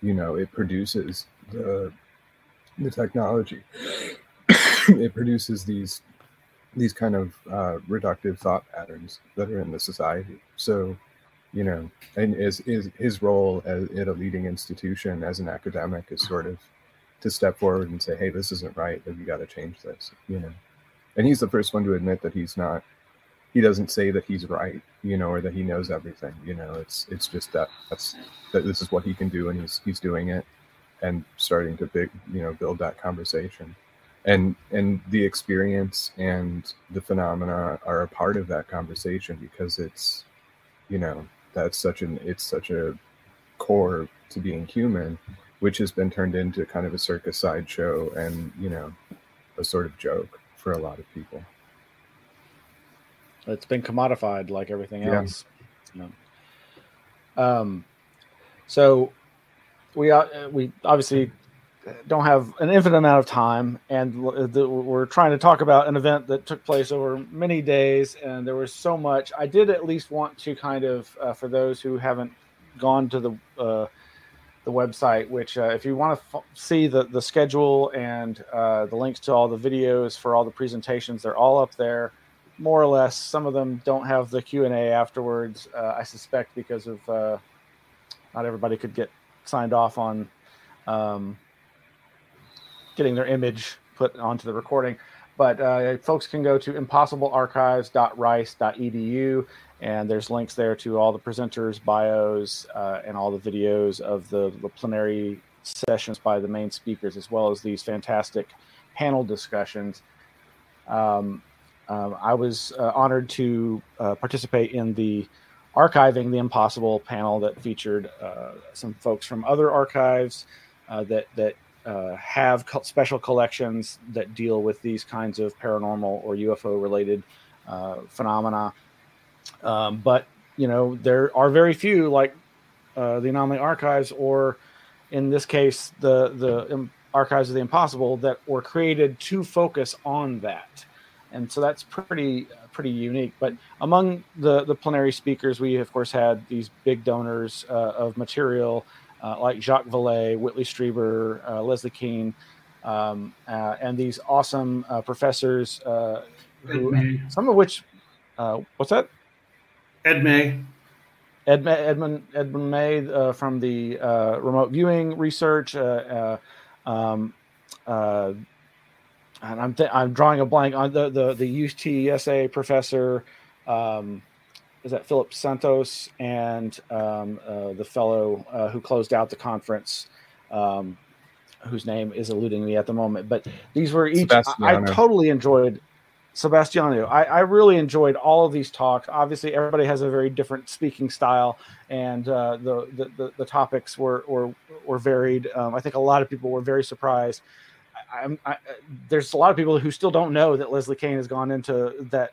It produces the technology. It produces these kind of reductive thought patterns that are in the society. So, and is his role at a leading institution as an academic is sort of to step forward and say, hey, this isn't right, that we got to change this, And he's the first one to admit that he's not he doesn't say that he's right, or that he knows everything. It's just that this is what he can do, and he's doing it, and starting to build that conversation, and the experience and the phenomena are a part of that conversation, because it's it's such a core to being human, which has been turned into kind of a circus sideshow and a sort of joke for a lot of people. It's been commodified like everything else. So we obviously don't have an infinite amount of time, and we're trying to talk about an event that took place over many days, and there was so much. I did at least want to kind of, for those who haven't gone to the website, which if you want to see the schedule and the links to all the videos for all the presentations, they're all up there, more or less. Some of them don't have the Q&A afterwards, I suspect because of not everybody could get signed off on getting their image put onto the recording. But folks can go to impossiblearchives.rice.edu, and there's links there to all the presenters' bios and all the videos of the plenary sessions by the main speakers, as well as these fantastic panel discussions. I was honored to participate in the Archiving the Impossible panel that featured some folks from other archives that have special collections that deal with these kinds of paranormal or UFO related phenomena. But there are very few, like the Anomaly Archives, or in this case, the Archives of the Impossible, that were created to focus on that. And so that's pretty unique. But among the plenary speakers, we of course had these big donors of material like Jacques Vallée, Whitley Strieber, Leslie Kean, and these awesome professors who, some of which, what's that? Edmund May from the remote viewing research, and I'm drawing a blank on the UTSA professor. Is that Philip Santos, and the fellow who closed out the conference, whose name is eluding me at the moment. But these were each, I totally enjoyed. Sebastiano. I really enjoyed all of these talks. Obviously, everybody has a very different speaking style, and the topics were varied. I think a lot of people were very surprised. There's a lot of people who still don't know that Leslie Kean has gone into that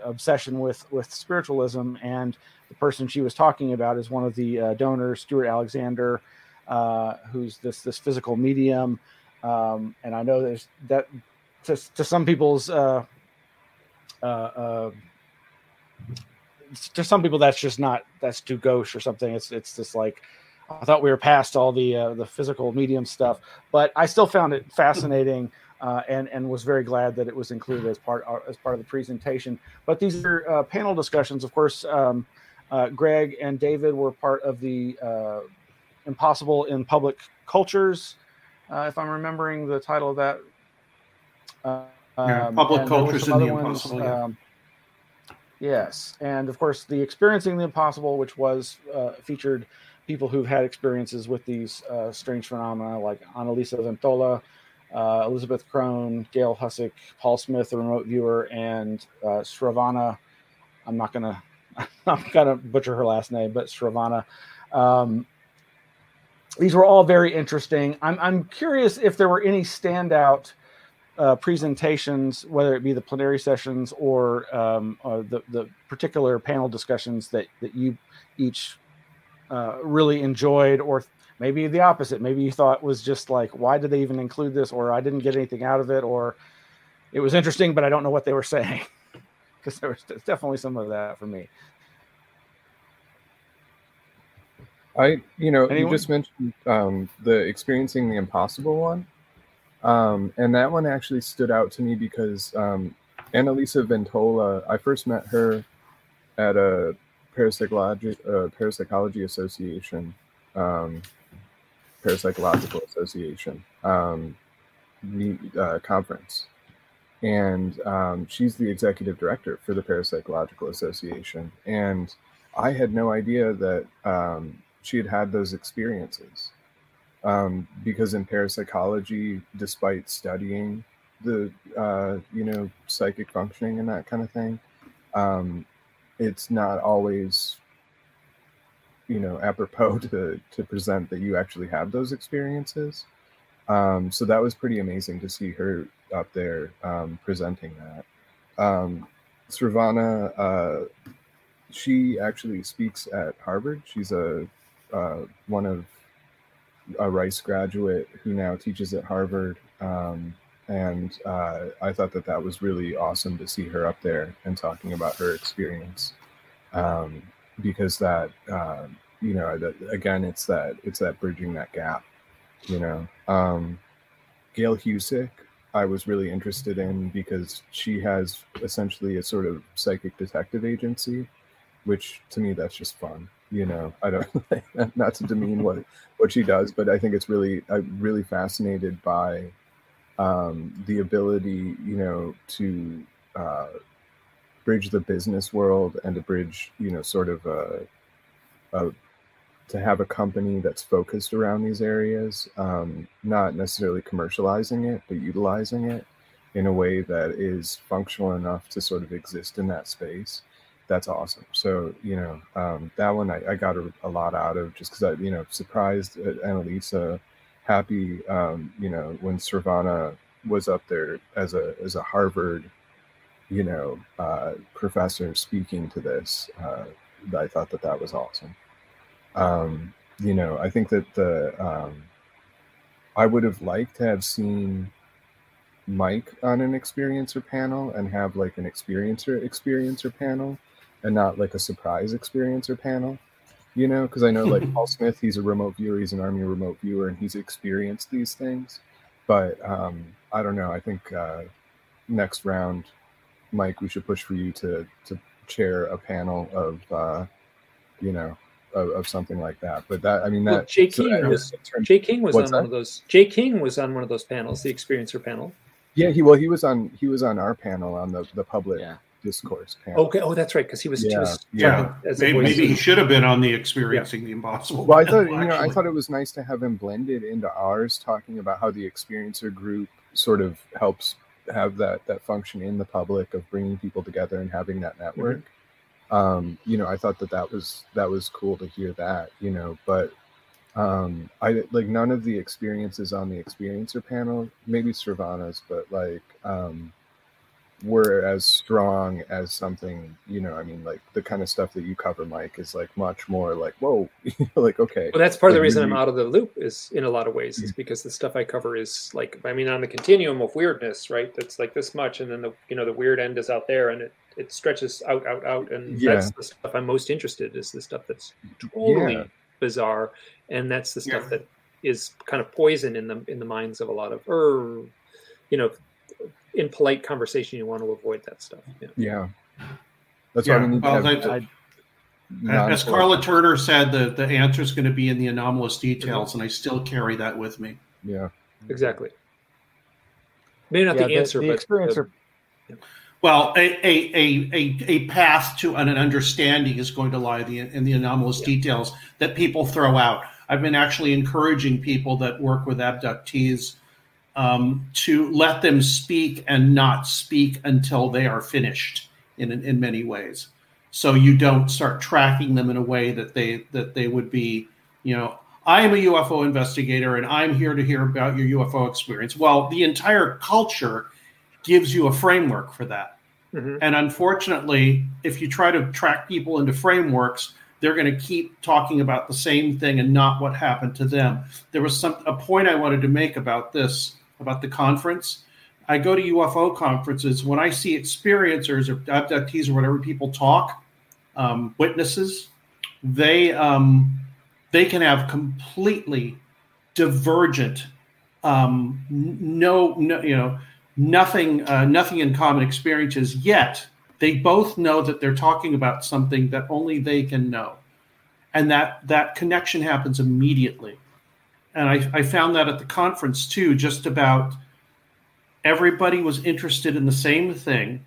obsession with spiritualism, and the person she was talking about is one of the donors, Stuart Alexander, who's this physical medium, and I know there's that to some people's to some people that's too gauche or something. It's just like, I thought we were past all the physical medium stuff, but I still found it fascinating, and was very glad that it was included as part of the presentation. But these are panel discussions. Of course, Greg and David were part of the Impossible in Public Cultures, if I'm remembering the title of that. Public Cultures in the Impossible. Yes, and of course, the Experiencing the Impossible, which was featured people who've had experiences with these strange phenomena, like Annalisa Ventola, Elizabeth Crone, Gail Hussick, Paul Smith, the remote viewer, and Sravana. I'm gonna butcher her last name, but Sravana. These were all very interesting. I'm curious if there were any standout presentations, whether it be the plenary sessions or the particular panel discussions that you each really enjoyed, or maybe the opposite. Maybe you thought was just like, why did they even include this? Or I didn't get anything out of it, or it was interesting, but I don't know what they were saying. Because there was definitely some of that for me. You just mentioned the Experiencing the Impossible one. And that one actually stood out to me because Annalisa Ventola, I first met her at a Parapsychological Association conference. and she's the executive director for the Parapsychological Association. And I had no idea that she had had those experiences, because in parapsychology, despite studying the psychic functioning and that kind of thing, it's not always apropos to present that you actually have those experiences. So that was pretty amazing to see her up there presenting that. Sravana, she actually speaks at Harvard. She's a Rice graduate who now teaches at Harvard. And I thought that was really awesome to see her up there and talking about her experience. Because that, again, it's that bridging that gap, Gail Husick, I was really interested in because she has essentially a sort of psychic detective agency, which to me, that's just fun. I don't, not to demean what she does, but I think it's I'm really fascinated by the ability, to bridge the business world and to bridge, sort of to have a company that's focused around these areas, not necessarily commercializing it, but utilizing it in a way that is functional enough to sort of exist in that space. That's awesome. So, that one I got a lot out of, just because I, surprised Annalisa, happy, when Sravana was up there as a Harvard, professor speaking to this. I thought that was awesome. I think that I would have liked to have seen Mike on an experiencer panel and have like an experiencer panel and not like a surprise experiencer panel, because I know like Paul Smith, he's a remote viewer, he's an Army remote viewer, and he's experienced these things. But I don't know. I think next round, Mike, we should push for you to chair a panel of of something like that. But that, I mean, that, well, Jay King was on one of those. Jay King was on one of those panels, the experiencer panel. Yeah, he was on our panel, on the public discourse panel. Okay, that's right, because he was. Maybe he should have been on the Experiencing the Impossible. Well, I thought I thought it was nice to have him blended into ours, talking about how the experiencer group sort of helps have that function in the public of bringing people together and having that network. Mm-hmm. I thought that was cool to hear that. But I like none of the experiences on the experiencer panel, maybe Sravana's, but like were as strong as something, like the kind of stuff that you cover, Mike, is like much more like, whoa, like, okay. Well, that's part of the reason I'm out of the loop, is in a lot of ways, is because the stuff I cover is like, on the continuum of weirdness, right? That's like this much. And then the weird end is out there, and it stretches out. And that's the stuff I'm most interested in, is the stuff that's totally bizarre. And that's the stuff that is kind of poison in the minds of a lot of, in polite conversation, you want to avoid that stuff. Yeah. That's why we need to have, as Carla Turner said, the answer is going to be in the anomalous details, and I still carry that with me. Yeah, exactly. Maybe not the answer, but experiencer. Well, a path to an understanding is going to lie in the anomalous details that people throw out. I've been actually encouraging people that work with abductees to let them speak and not speak until they are finished in many ways. So you don't start tracking them in a way that they would be, I am a UFO investigator and I'm here to hear about your UFO experience. Well, the entire culture gives you a framework for that. Mm-hmm. And unfortunately, if you try to track people into frameworks, they're going to keep talking about the same thing and not what happened to them. There was a point I wanted to make about this, about the conference. I go to UFO conferences. When I see experiencers or abductees or whatever people talk, witnesses, they can have completely divergent, nothing in common experiences. Yet they both know that they're talking about something that only they can know, and that connection happens immediately. And I found that at the conference too, just about everybody was interested in the same thing,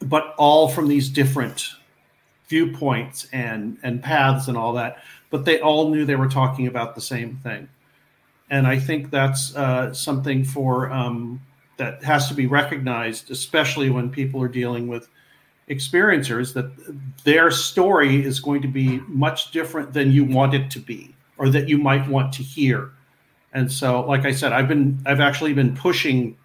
but all from these different viewpoints and paths and all that. But they all knew they were talking about the same thing. And I think that's something for that has to be recognized, especially when people are dealing with experiencers, that their story is going to be much different than you want it to be, or that you might want to hear. And so, like I said, I've actually been pushing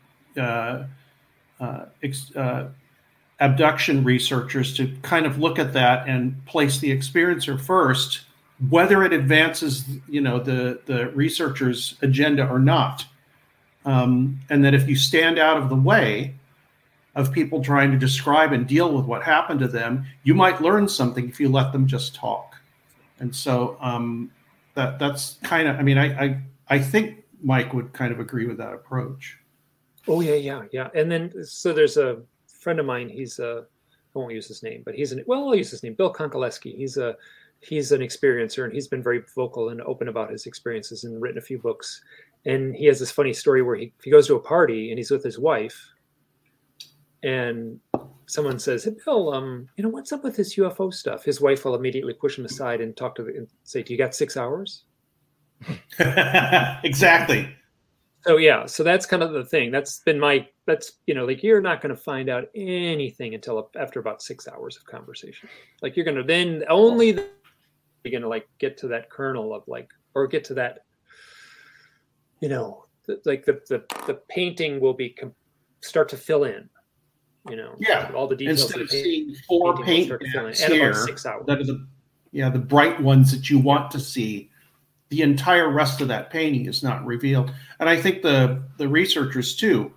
abduction researchers to kind of look at that and place the experiencer first, whether it advances, the researcher's agenda or not. And that if you stand out of the way of people trying to describe and deal with what happened to them, you might learn something if you let them just talk. And so that's kind of, I think Mike would kind of agree with that approach. Oh, yeah. And then, so there's a friend of mine, I won't use his name, but I'll use his name, Bill Konkoleski. He's an experiencer, and he's been very vocal and open about his experiences and written a few books. And he has this funny story where he goes to a party and he's with his wife, and someone says, "Hey, Bill, what's up with this UFO stuff?" His wife will immediately push him aside and and say, "Do you got 6 hours?" Exactly. So that's kind of the thing. You're not going to find out anything until after about 6 hours of conversation. Like you're going to get to that kernel of or get to that, the painting will start to fill in, all the details. Instead of seeing 4 paint gaps here, about 6 hours. That are the bright ones that you want to see. The entire rest of that painting is not revealed. And I think the researchers too,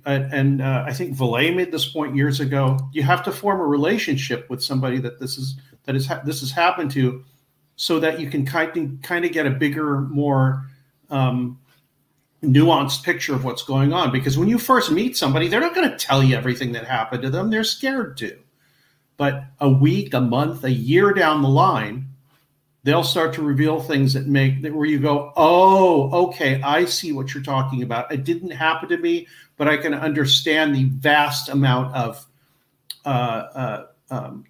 I think Valet made this point years ago, you have to form a relationship with somebody that this has happened to, so that you can kind of get a bigger, more nuanced picture of what's going on. Because when you first meet somebody, they're not going to tell you everything that happened to them. They're scared to. But a week, a month, a year down the line, they'll start to reveal things where you go, oh, okay, I see what you're talking about. It didn't happen to me, but I can understand the vast amount of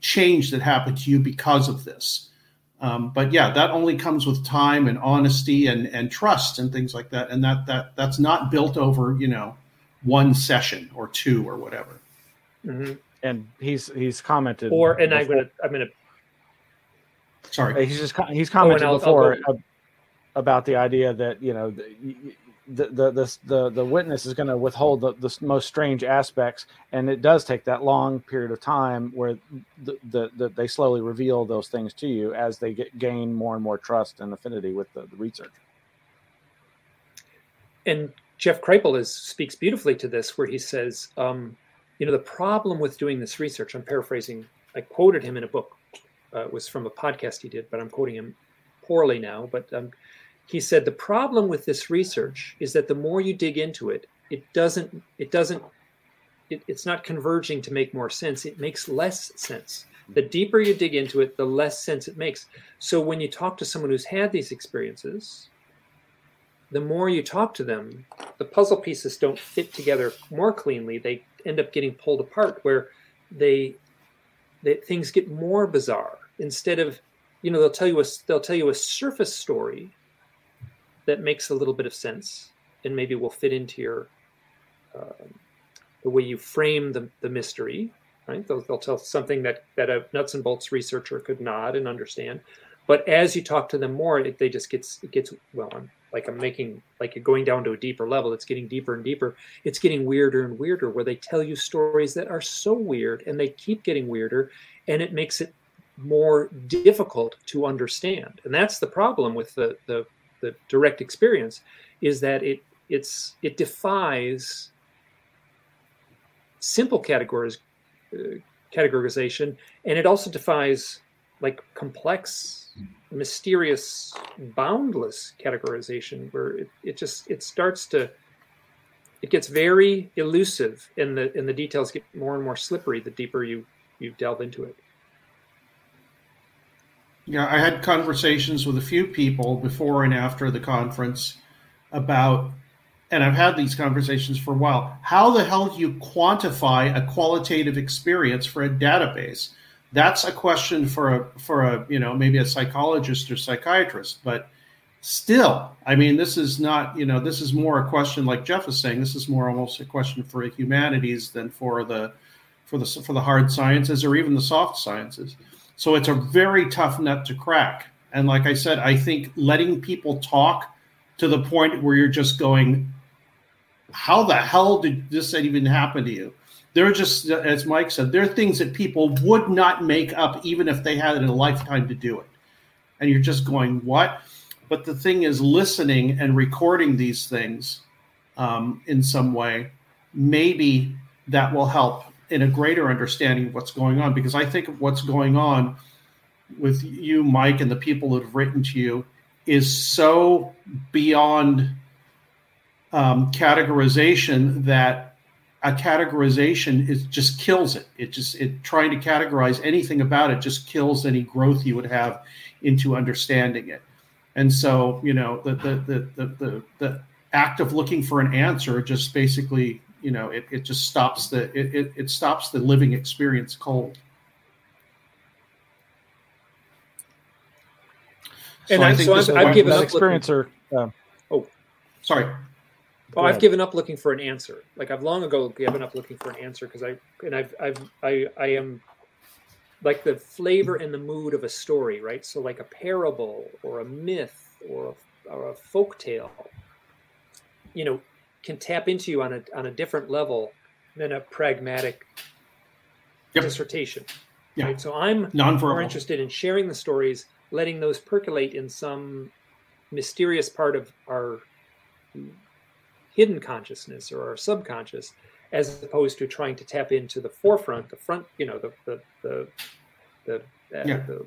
change that happened to you because of this. But yeah, that only comes with time and honesty and trust and things like that. And that's not built over, one session or 2 or whatever. Mm-hmm. And he's commented. I'm gonna. Sorry, he's commented before about the idea that the witness is going to withhold the most strange aspects, and it does take that long period of time where they slowly reveal those things to you as they gain more and more trust and affinity with the researcher. And Jeff Kripal speaks beautifully to this, where he says, the problem with doing this research, I'm paraphrasing, I quoted him in a book. It was from a podcast he did, but I'm quoting him poorly now. But he said the problem with this research is that the more you dig into it, it's not converging to make more sense. It makes less sense. The deeper you dig into it, the less sense it makes. So when you talk to someone who's had these experiences, the more you talk to them, the puzzle pieces don't fit together more cleanly. They end up getting pulled apart, where things get more bizarre. Instead of, they'll tell you a surface story that makes a little bit of sense and maybe will fit into your the way you frame the mystery, right? They'll tell something that a nuts and bolts researcher could nod and understand. But as you talk to them more, it gets you're going down to a deeper level. It's getting deeper and deeper. It's getting weirder and weirder, where they tell you stories that are so weird, and they keep getting weirder, and it makes it more difficult to understand. And that's the problem with the direct experience, is that it defies simple categorization, and it also defies complex, mysterious, boundless categorization, where it gets very elusive, and the details get more and more slippery the deeper you delve into it. Yeah, I had conversations with a few people before and after the conference about and I've had these conversations for a while, how the hell do you quantify a qualitative experience for a database? That's a question for a maybe a psychologist or psychiatrist, but still, I mean, this is not, this is more a question, like Jeff is saying, this is more almost a question for the humanities than for the hard sciences or even the soft sciences. So it's a very tough nut to crack. And like I said, I think letting people talk to the point where you're just going, how the hell did this even happen to you? They're just, as Mike said, there are things that people would not make up even if they had a lifetime to do it. And you're just going, what? But the thing is, listening and recording these things in some way, maybe that will help in a greater understanding of what's going on. Because I think what's going on with you, Mike, and the people that have written to you is so beyond categorization that a categorization just kills it. It trying to categorize anything about it just kills any growth you would have into understanding it. And so, the act of looking for an answer just basically, it just stops it stops the living experience cold. And I've given up experiencer. Sorry. Well, I've given up looking for an answer. Like I've long ago given up looking for an answer because I am like the flavor and the mood of a story, right? So like a parable or a myth or a folk tale, can tap into you on a different level than a pragmatic dissertation. Yeah. Right? So I'm more interested in sharing the stories, letting those percolate in some mysterious part of our hidden consciousness or our subconscious, as opposed to trying to tap into the forefront, the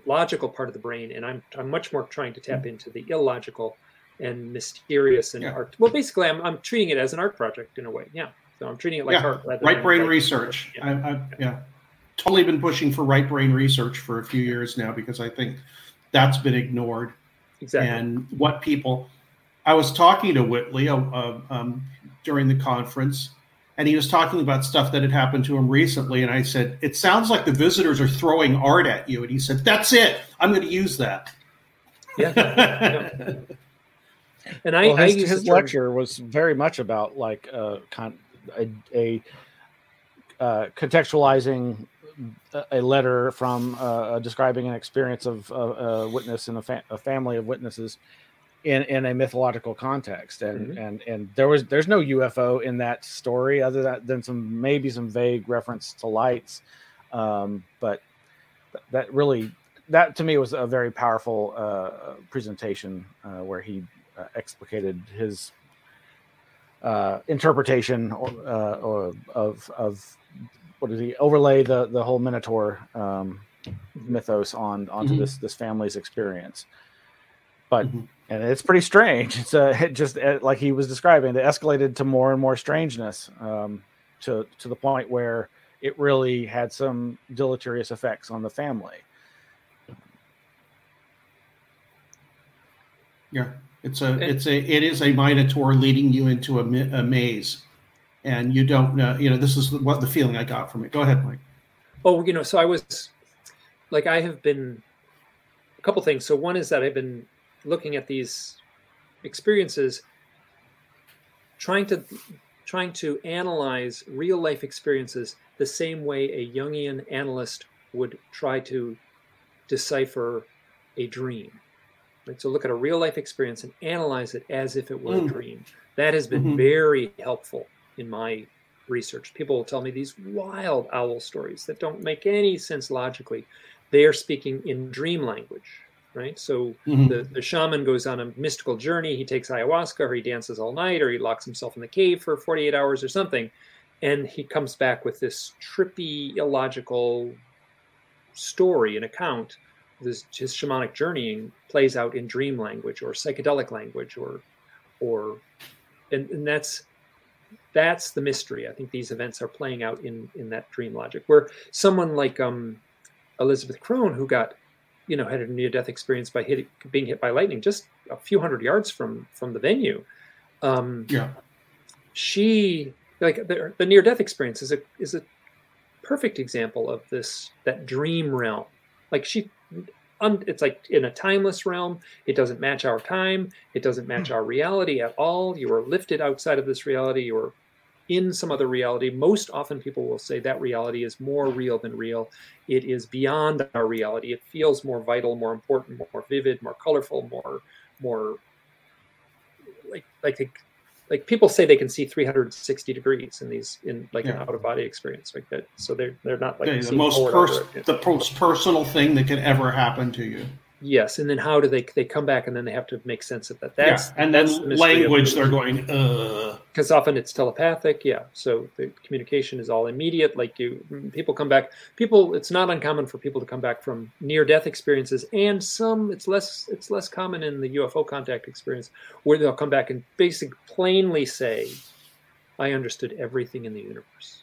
logical part of the brain. And I'm much more trying to tap into the illogical and mysterious and art. Well, basically, I'm treating it as an art project in a way. Yeah. So I'm treating it like art. Right brain research. I've totally been pushing for right brain research for a few years now because I think that's been ignored. Exactly. And I was talking to Whitley during the conference, and he was talking about stuff that had happened to him recently. And I said, it sounds like the visitors are throwing art at you. And he said, that's it. I'm going to use that. Yeah. And his lecture was very much about like contextualizing a letter from describing an experience of a witness in a family of witnesses in a mythological context, and there's no UFO in that story other than some vague reference to lights, but that to me was a very powerful presentation where he explicated his interpretation of what is he overlay the whole Minotaur mythos onto this family's experience, but. And it's pretty strange. It's just like he was describing, it escalated to more and more strangeness to the point where it really had some deleterious effects on the family. Yeah, it is a Minotaur leading you into a maze, and you don't know. This is what the feeling I got from it. Go ahead, Mike. Oh, so I was like, I have been a couple things. So one is that I've been looking at these experiences, trying to analyze real life experiences the same way a Jungian analyst would try to decipher a dream. Right? So look at a real life experience and analyze it as if it were a dream. That has been very helpful in my research. People will tell me these wild owl stories that don't make any sense logically. They are speaking in dream language. Right. So the shaman goes on a mystical journey. He takes ayahuasca, or he dances all night, or he locks himself in the cave for 48 hours or something. And he comes back with this trippy, illogical story, an account. His shamanic journeying plays out in dream language or psychedelic language and that's the mystery. I think these events are playing out in that dream logic, where someone like Elizabeth Crone, who got had a near-death experience by being hit by lightning just a few hundred yards from the venue. she, like the near-death experience is a perfect example of that dream realm. Like it's like in a timeless realm. It doesn't match our time. It doesn't match our reality at all. You are lifted outside of this reality. You are in some other reality. Most often people will say that reality is more real than real. It is beyond our reality. It feels more vital, more important, more vivid, more colorful, more like people say they can see 360 degrees in an out of body experience like that. So they're not like the most personal thing that could ever happen to you. Yes, and then how do they come back, and then they have to make sense of that. And then the language they're going, because often it's telepathic. Yeah, so the communication is all immediate. Like people come back. It's not uncommon for people to come back from near-death experiences, and it's less common in the UFO contact experience, where they'll come back and basically plainly say, "I understood everything in the universe.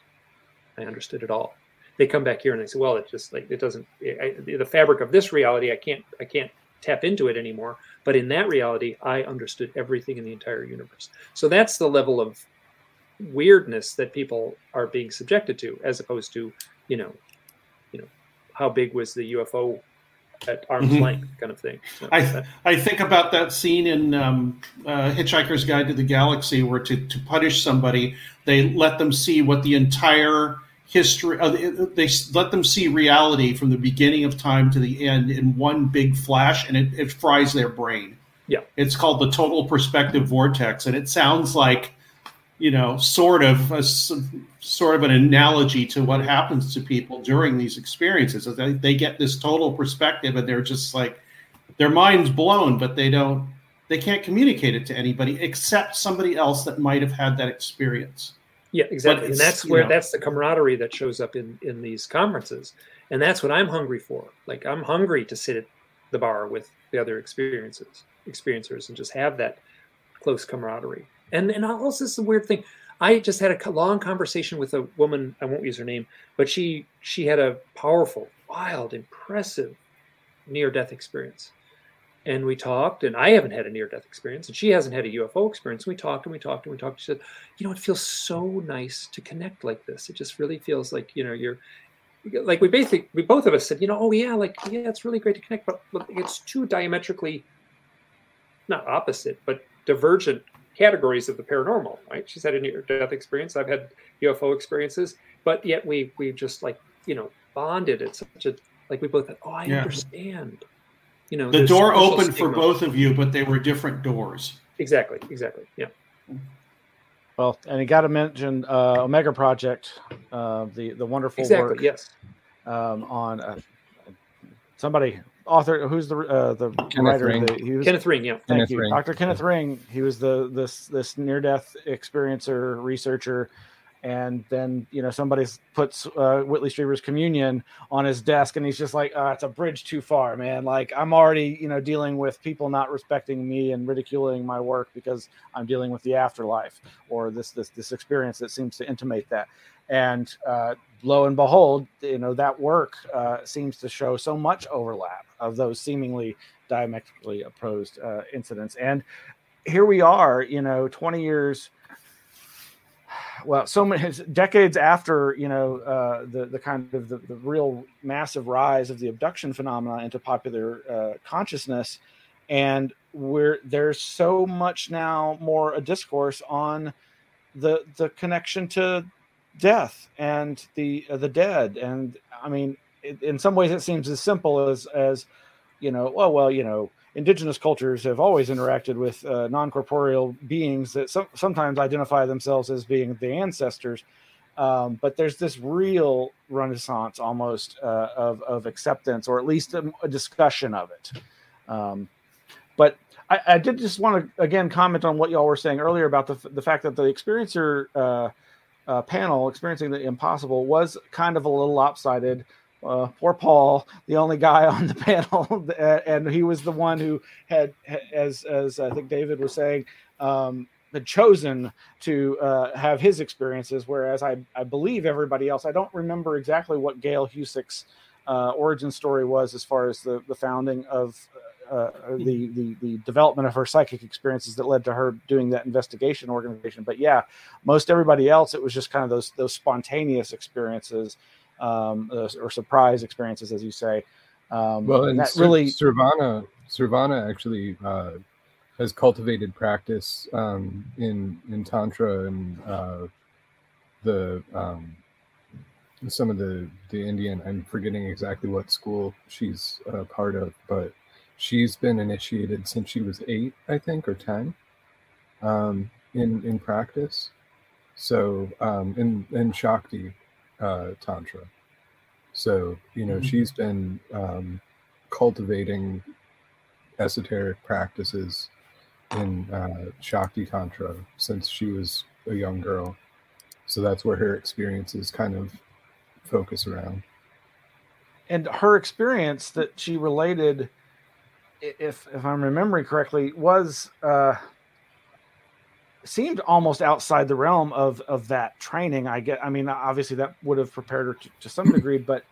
I understood it all." They come back here and they say, well, it just like, it doesn't, the fabric of this reality, I can't tap into it anymore. But in that reality, I understood everything in the entire universe. So that's the level of weirdness that people are being subjected to, as opposed to, how big was the UFO at arm's length kind of thing. So I think about that scene in Hitchhiker's Guide to the Galaxy, where to punish somebody, they let them see what the entire history, they let them see reality from the beginning of time to the end in one big flash, and it fries their brain. Yeah, it's called the total perspective vortex, and it sounds like, sort of an analogy to what happens to people during these experiences. They get this total perspective, and they're just like, their mind's blown, but they can't communicate it to anybody except somebody else that might have had that experience. Yeah, exactly. And that's that's the camaraderie that shows up in these conferences. And that's what I'm hungry for. Like, I'm hungry to sit at the bar with the other experiencers and just have that close camaraderie. And also, this is a weird thing. I just had a long conversation with a woman, I won't use her name, but she had a powerful, wild, impressive near-death experience. And we talked, and I haven't had a near-death experience, and she hasn't had a UFO experience. We talked and we talked and we talked. She said, it feels so nice to connect like this. It just really feels like, you're like, we both of us said, it's really great to connect, but it's two diametrically, not opposite, but divergent categories of the paranormal, right? She's had a near-death experience. I've had UFO experiences, but yet we just bonded at such a, like, we both thought, I understand. The door opened for both of you, but they were different doors. Exactly. Yeah. Well, and you got to mention Omega Project, the wonderful work. Yes. On somebody author who's the Kenneth writer. Ring. Kenneth Ring. Yeah. Thank you, Dr. Kenneth Ring. He was this near-death experiencer researcher. And then, somebody puts Whitley Strieber's Communion on his desk, and he's just like, it's a bridge too far, man. Like, I'm already, dealing with people not respecting me and ridiculing my work because I'm dealing with the afterlife, or this experience that seems to intimate that. And lo and behold, that work seems to show so much overlap of those seemingly diametrically opposed incidents. And here we are, 20 years. Well, so many decades after, the kind of the real massive rise of the abduction phenomena into popular consciousness, and there's so much now more a discourse on the connection to death and the dead, and I mean, in some ways it seems as simple as indigenous cultures have always interacted with non-corporeal beings that sometimes identify themselves as being the ancestors. But there's this real renaissance almost of acceptance, or at least a discussion of it. But I did just want to, again, comment on what y'all were saying earlier about the fact that the experiencer panel, Experiencing the Impossible, was kind of a little lopsided. Poor Paul, the only guy on the panel, and he was the one who had, as I think David was saying, had chosen to have his experiences, whereas I believe everybody else, I don't remember exactly what Gail Husick's origin story was as far as the founding of the development of her psychic experiences that led to her doing that investigation organization. But yeah, most everybody else, it was just kind of those spontaneous experiences, or surprise experiences, as you say. Well, and that really, Sirvana actually has cultivated practice in Tantra and some of the Indian. I'm forgetting exactly what school she's a part of, but she's been initiated since she was 8, I think, or 10, in practice. So in Shakti Tantra. So she's been cultivating esoteric practices in Shakti Tantra since she was a young girl. So that's where her experiences kind of focus around. And her experience that she related, if I'm remembering correctly, was seemed almost outside the realm of that training. I mean, obviously that would have prepared her to some degree, but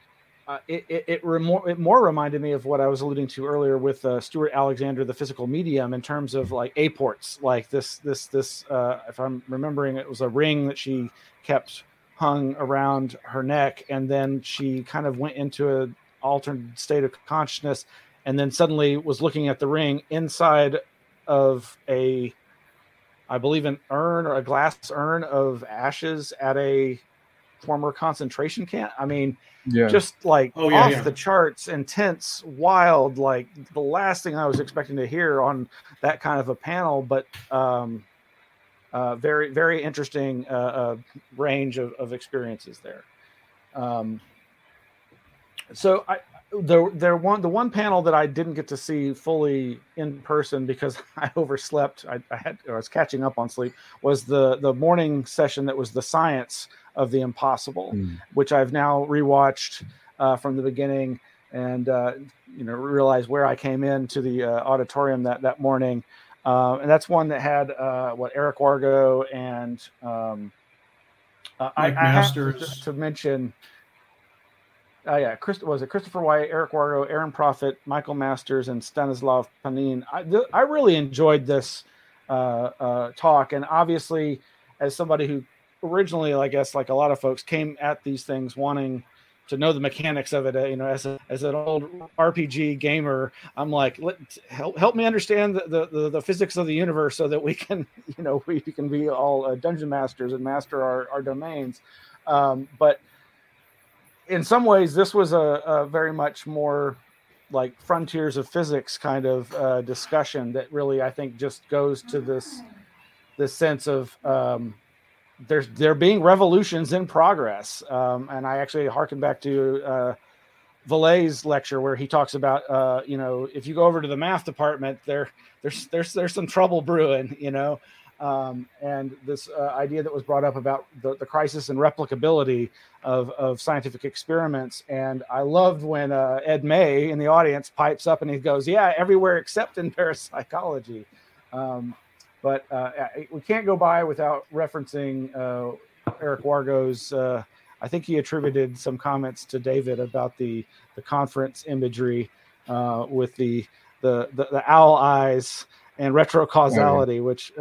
it more reminded me of what I was alluding to earlier with Stuart Alexander, the physical medium, in terms of like apports, like this. If I'm remembering, it was a ring that she kept hung around her neck, and then she kind of went into an altered state of consciousness, and then suddenly was looking at the ring inside of I believe an urn, or a glass urn of ashes at a former concentration camp. I mean, just like the charts, intense, wild, like the last thing I was expecting to hear on that kind of a panel, but very, very interesting range of experiences there. So the one panel that I didn't get to see fully in person because I overslept, I was catching up on sleep, was the morning session that was the science of the impossible, which I've now rewatched from the beginning, and realized where I came into the auditorium that morning, and that's one that had Eric Wargo and Mike Masters. to mention. Was it Christopher White, Eric Wargo, Aaron Prophet, Michael Masters, and Stanislav Panin? I really enjoyed this talk, and obviously, as somebody who originally, I guess, like a lot of folks, came at these things wanting to know the mechanics of it, as an old RPG gamer, I'm like, help me understand the physics of the universe so that we can, we can be all dungeon masters and master our domains, but. In some ways, this was a very much more like frontiers of physics kind of discussion that really, I think, just goes to this sense of there being revolutions in progress. And I actually harken back to Valet's lecture where he talks about, if you go over to the math department, there's some trouble brewing, and this idea that was brought up about the crisis and replicability of scientific experiments. And I loved when Ed May in the audience pipes up and he goes, yeah, everywhere except in parapsychology. But we can't go by without referencing Eric Wargo's, I think he attributed some comments to David about the conference imagery with the owl eyes and retrocausality, which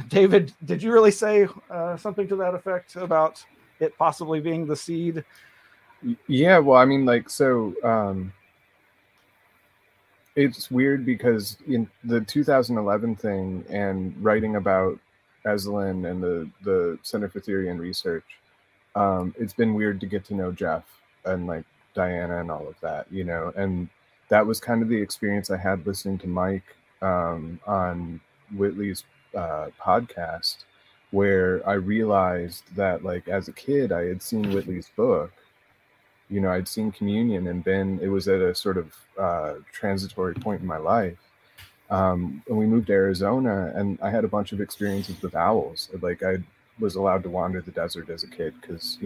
David, did you really say something to that effect about it possibly being the seed? Yeah, well, I mean, it's weird because in the 2011 thing and writing about Eslin and the Center for Theory and Research, it's been weird to get to know Jeff and like Diana and all of that, and that was kind of the experience I had listening to Mike on Whitley's podcast, where I realized that, like, as a kid, I had seen Whitley's book. I'd seen Communion and it was at a sort of transitory point in my life. And we moved to Arizona, and I had a bunch of experiences with owls. Like, I was allowed to wander the desert as a kid because,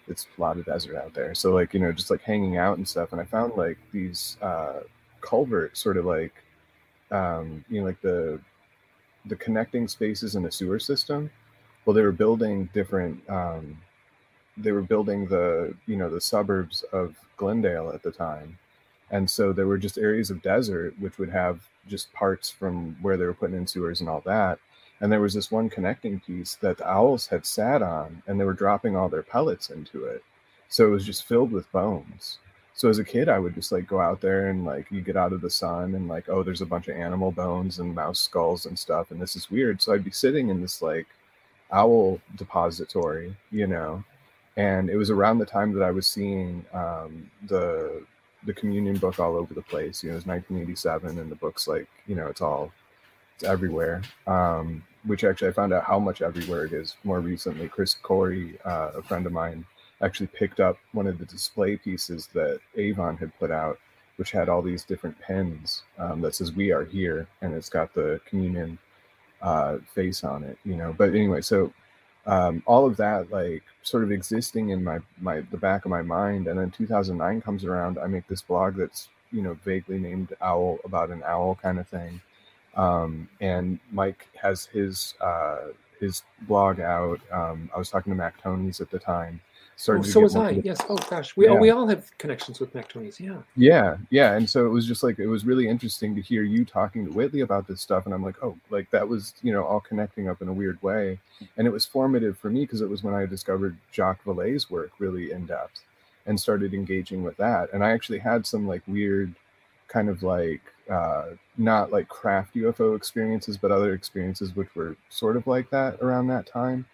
it's a lot of desert out there. So, like, just like hanging out and stuff. And I found like these culverts, sort of like, like the connecting spaces in a sewer system. Well, they were building different, they were building the suburbs of Glendale at the time. And so there were just areas of desert which would have just parts from where they were putting in sewers and all that. And there was this one connecting piece that the owls had sat on, and they were dropping all their pellets into it. So it was just filled with bones. So as a kid, I would just like go out there and like you get out of the sun and like, oh, there's a bunch of animal bones and mouse skulls and stuff. And this is weird. So I'd be sitting in this like owl depository, you know, and it was around the time that I was seeing the communion book all over the place. You know, it was 1987, and the book's like, you know, it's everywhere. Which actually I found out how much everywhere it is more recently. Chris Corey, a friend of mine, actually picked up one of the display pieces that Avon had put out, which had all these different pins that says "We are here," and it's got the communion face on it, you know. But anyway, so all of that like sort of existing in the back of my mind, and then 2009 comes around, I make this blog that's, you know, vaguely named Owl, about an owl kind of thing, and Mike has his blog out. I was talking to Mac Tonys at the time. So was I. Yes. Oh gosh, we all have connections with Mac Tonys. Yeah. And so it was just like, it was really interesting to hear you talking to Whitley about this stuff, and I'm like, oh, like that was, you know, all connecting up in a weird way. And it was formative for me because it was when I discovered Jacques Vallée's work really in depth and started engaging with that. And I actually had some like weird kind of like not like craft UFO experiences, but other experiences which were sort of like that around that time.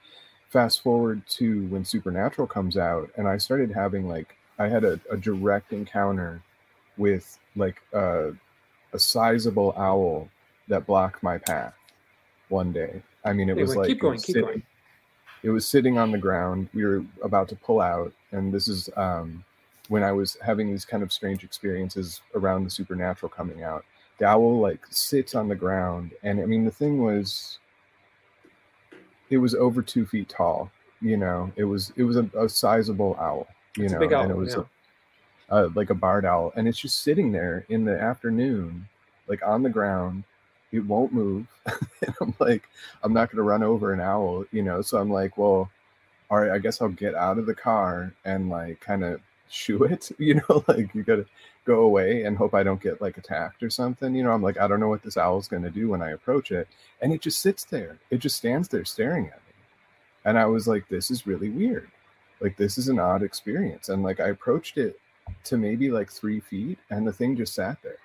Fast forward to when Supernatural comes out, and I started having like, I had a direct encounter with like a sizable owl that blocked my path one day. I mean, it was like, keep going. It was sitting on the ground. We were about to pull out, and this is when I was having these kind of strange experiences around the Supernatural coming out. The owl like sits on the ground, and I mean, the thing was, it was over 2 feet tall, you know. It was a sizable owl, you know, a big owl, and it was like a barred owl, and it's just sitting there in the afternoon, like on the ground. It won't move. And I'm like, I'm not going to run over an owl, you know. So I'm like, well, all right, I guess I'll get out of the car and like kind of shoo it, you know, like you got to go away and hope I don't get like attacked or something, you know. I'm like, I don't know what this owl's going to do when I approach it. And it just sits there. It just stands there staring at me. And I was like, this is really weird. Like, this is an odd experience. And like, I approached it to maybe like 3 feet, and the thing just sat there.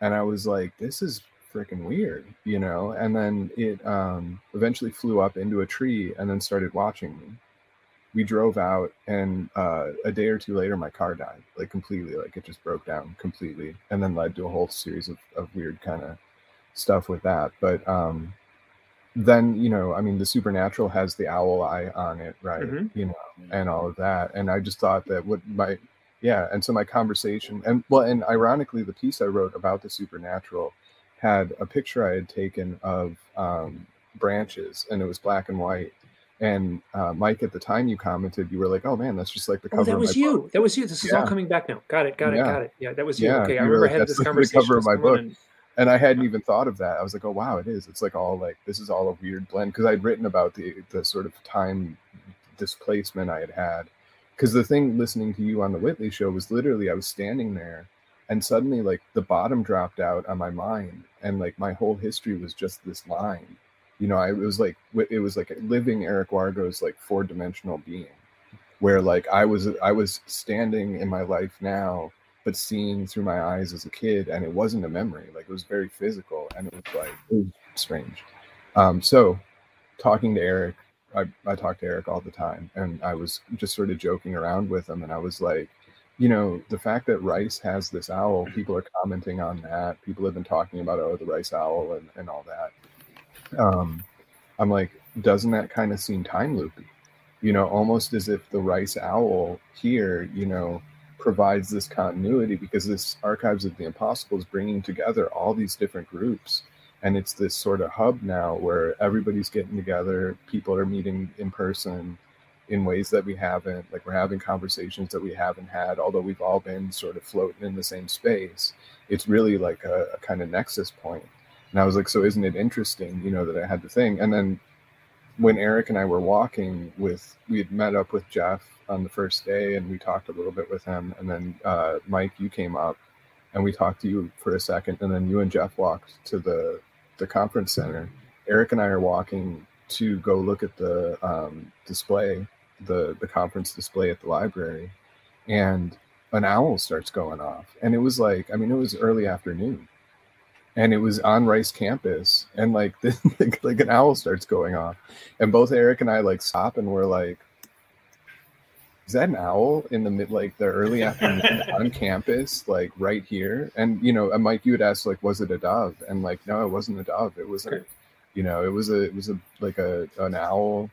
And I was like, this is freaking weird, you know. And then it eventually flew up into a tree and then started watching me. We drove out, and a day or two later, my car died, like completely. Like, it just broke down completely, and then led to a whole series of weird kind of stuff with that. But then, you know, I mean, the Supernatural has the owl eye on it, right? Mm-hmm. You know, and all of that. And I just thought that and so my conversation, and ironically, the piece I wrote about the Supernatural had a picture I had taken of branches, and it was black and white. And Mike, at the time you commented, you were like, "Oh man, that's just like the cover." That was of my you. book. That was you. This is all coming back now. Got it. Yeah, that was you. Yeah, okay, I remember like, I had this conversation. The cover of my book, and I hadn't even thought of that. I was like, "Oh wow, it is." It's like all like, this is all a weird blend, because I'd written about the sort of time displacement I had. Because the thing listening to you on the Whitley show was literally, I was standing there, and suddenly like the bottom dropped out on my mind, and like my whole history was just this line. You know, it was like living Eric Wargo's like 4-dimensional being, where like I was standing in my life now, but seeing through my eyes as a kid, and it wasn't a memory. Like, it was very physical, and it was strange. So talking to Eric, I talk to Eric all the time, and I was just sort of joking around with him, and I was like, you know, the fact that Rice has this owl, people are commenting on that. People have been talking about, oh, the Rice owl and all that. I'm like, doesn't that kind of seem time loopy? You know, almost as if the Rice owl here, you know, provides this continuity, because this Archives of the Impossible is bringing together all these different groups. And it's this sort of hub now where everybody's getting together. People are meeting in person in ways that we haven't. Like, we're having conversations that we haven't had, although we've all been sort of floating in the same space. It's really like a kind of nexus point. And I was like, so isn't it interesting, you know, that I had the thing? And then when Eric and I were walking we had met up with Jeff on the first day, and we talked a little bit with him. And then Mike, you came up, and we talked to you for a second, and then you and Jeff walked to the conference center. Eric and I are walking to go look at the display, the conference display at the library, and an owl starts going off. And it was like, I mean, it was early afternoon, and it was on Rice campus, and like like an owl starts going off, and both Eric and I like stop, and we're like, is that an owl in the early afternoon on campus, like right here? And and Mike, you had asked, like, was it a dove? And like, no, it wasn't a dove. It was it was an owl,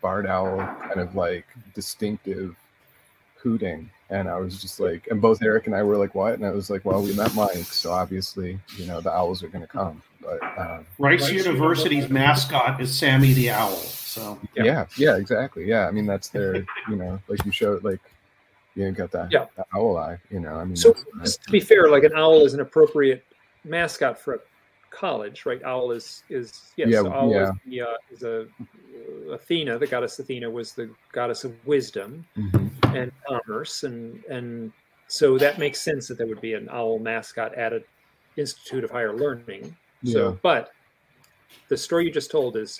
barred owl, kind of like distinctive hooting. And I was just like, and both Eric and I were like, what? And I was like, well, we met Mike, so obviously, the owls are going to come. But Rice University's mascot is Sammy the Owl. So yeah, exactly. Yeah, I mean, that's their, like you showed, like, got that the owl eye. I mean, so just to be fair, like an owl is an appropriate mascot for a college, right? Owl is Athena, the goddess Athena was the goddess of wisdom and commerce, and so that makes sense that there would be an owl mascot at an institute of higher learning. So, but the story you just told is,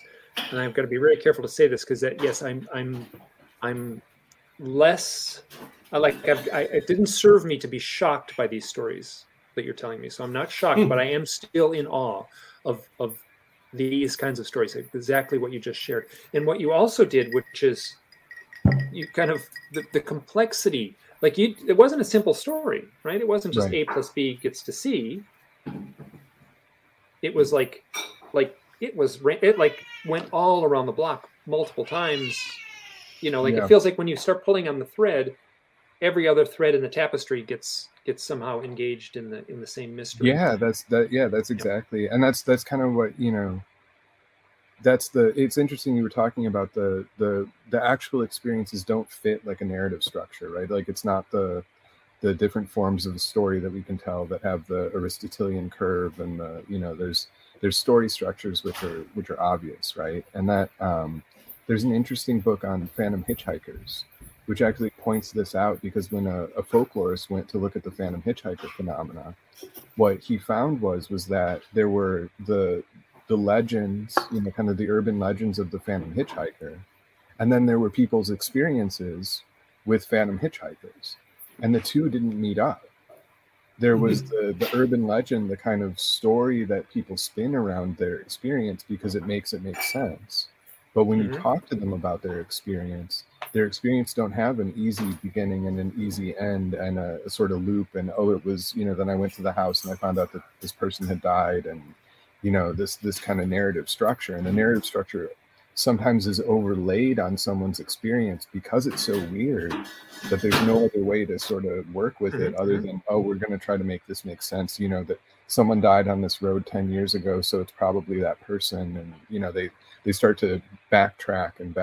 and I've got to be very careful to say this because yes, I'm less. It didn't serve me to be shocked by these stories that you're telling me, so I'm not shocked, but I am still in awe of these kinds of stories, like exactly what you just shared, and what you also did, which is you kind of the complexity. Like it wasn't a simple story, right? It wasn't just A plus B gets to C. It was like it went all around the block multiple times. It feels like when you start pulling on the thread, every other thread in the tapestry gets somehow engaged in the same mystery. Yeah, that's exactly, and that's kind of what it's interesting you were talking about the actual experiences don't fit like a narrative structure, right? Like it's not the different forms of the story that we can tell that have the Aristotelian curve and there's story structures which are obvious, right? And that there's an interesting book on phantom hitchhikers which actually points this out, because when a folklorist went to look at the phantom hitchhiker phenomena, what he found was that there were the legends, kind of the urban legends of the phantom hitchhiker, and then there were people's experiences with phantom hitchhikers, and the two didn't meet up. There was the urban legend, the kind of story that people spin around their experience because it makes sense. But when you talk to them about their experience don't have an easy beginning and an easy end and a sort of loop. And, it was, then I went to the house and I found out that this person had died, and, this kind of narrative structure. And the narrative structure sometimes is overlaid on someone's experience because it's so weird that there's no other way to sort of work with it other than, we're going to try to make this make sense, that someone died on this road 10 years ago, so it's probably that person. And, they start to backtrack and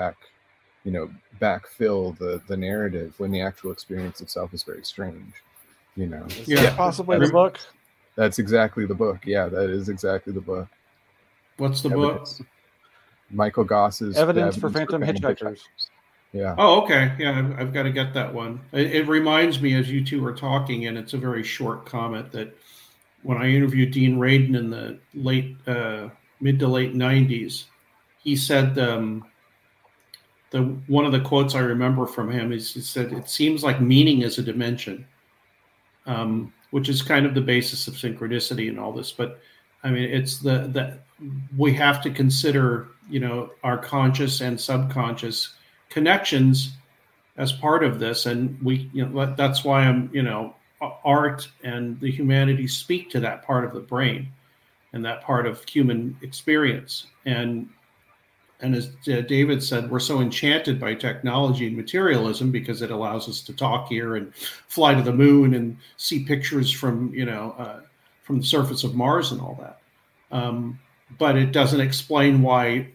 backfill the narrative when the actual experience itself is very strange, Yeah, possibly the book. That's exactly the book. Yeah, that is exactly the book. What's the book? Michael Goss's Evidence for Phantom Hitchhikers. Yeah. Oh, okay. Yeah, I've got to get that one. It reminds me, as you two were talking, and it's a very short comment, that when I interviewed Dean Radin in the mid to late 90s, he said one of the quotes I remember from him is, he said, "It seems like meaning is a dimension," which is kind of the basis of synchronicity and all this. But I mean, it's that we have to consider, our conscious and subconscious connections as part of this, and that's why art and the humanities speak to that part of the brain and that part of human experience. And as David said, we're so enchanted by technology and materialism because it allows us to talk here and fly to the moon and see pictures from the surface of Mars and all that. But it doesn't explain why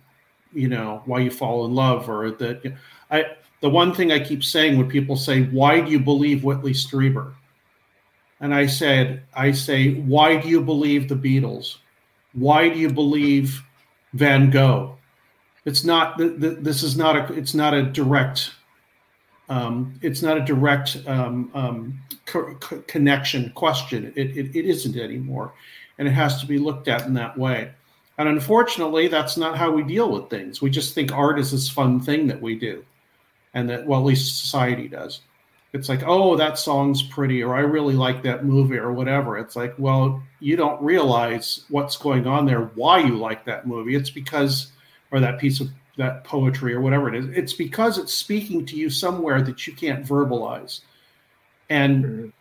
you fall in love, or that. The one thing I keep saying when people say, "Why do you believe Whitley Strieber?" And I say, "Why do you believe the Beatles? Why do you believe Van Gogh?" It's not. It's not a direct It's not a direct connection question. It isn't anymore, and it has to be looked at in that way. And unfortunately, that's not how we deal with things. We just think art is this fun thing that we do, and that, well, at least society does. It's like, oh, that song's pretty, or I really like that movie, or whatever. It's like, well, you don't realize what's going on there, why you like that movie. It's because, or that piece of that poetry, or whatever it is. It's because it's speaking to you somewhere that you can't verbalize. And,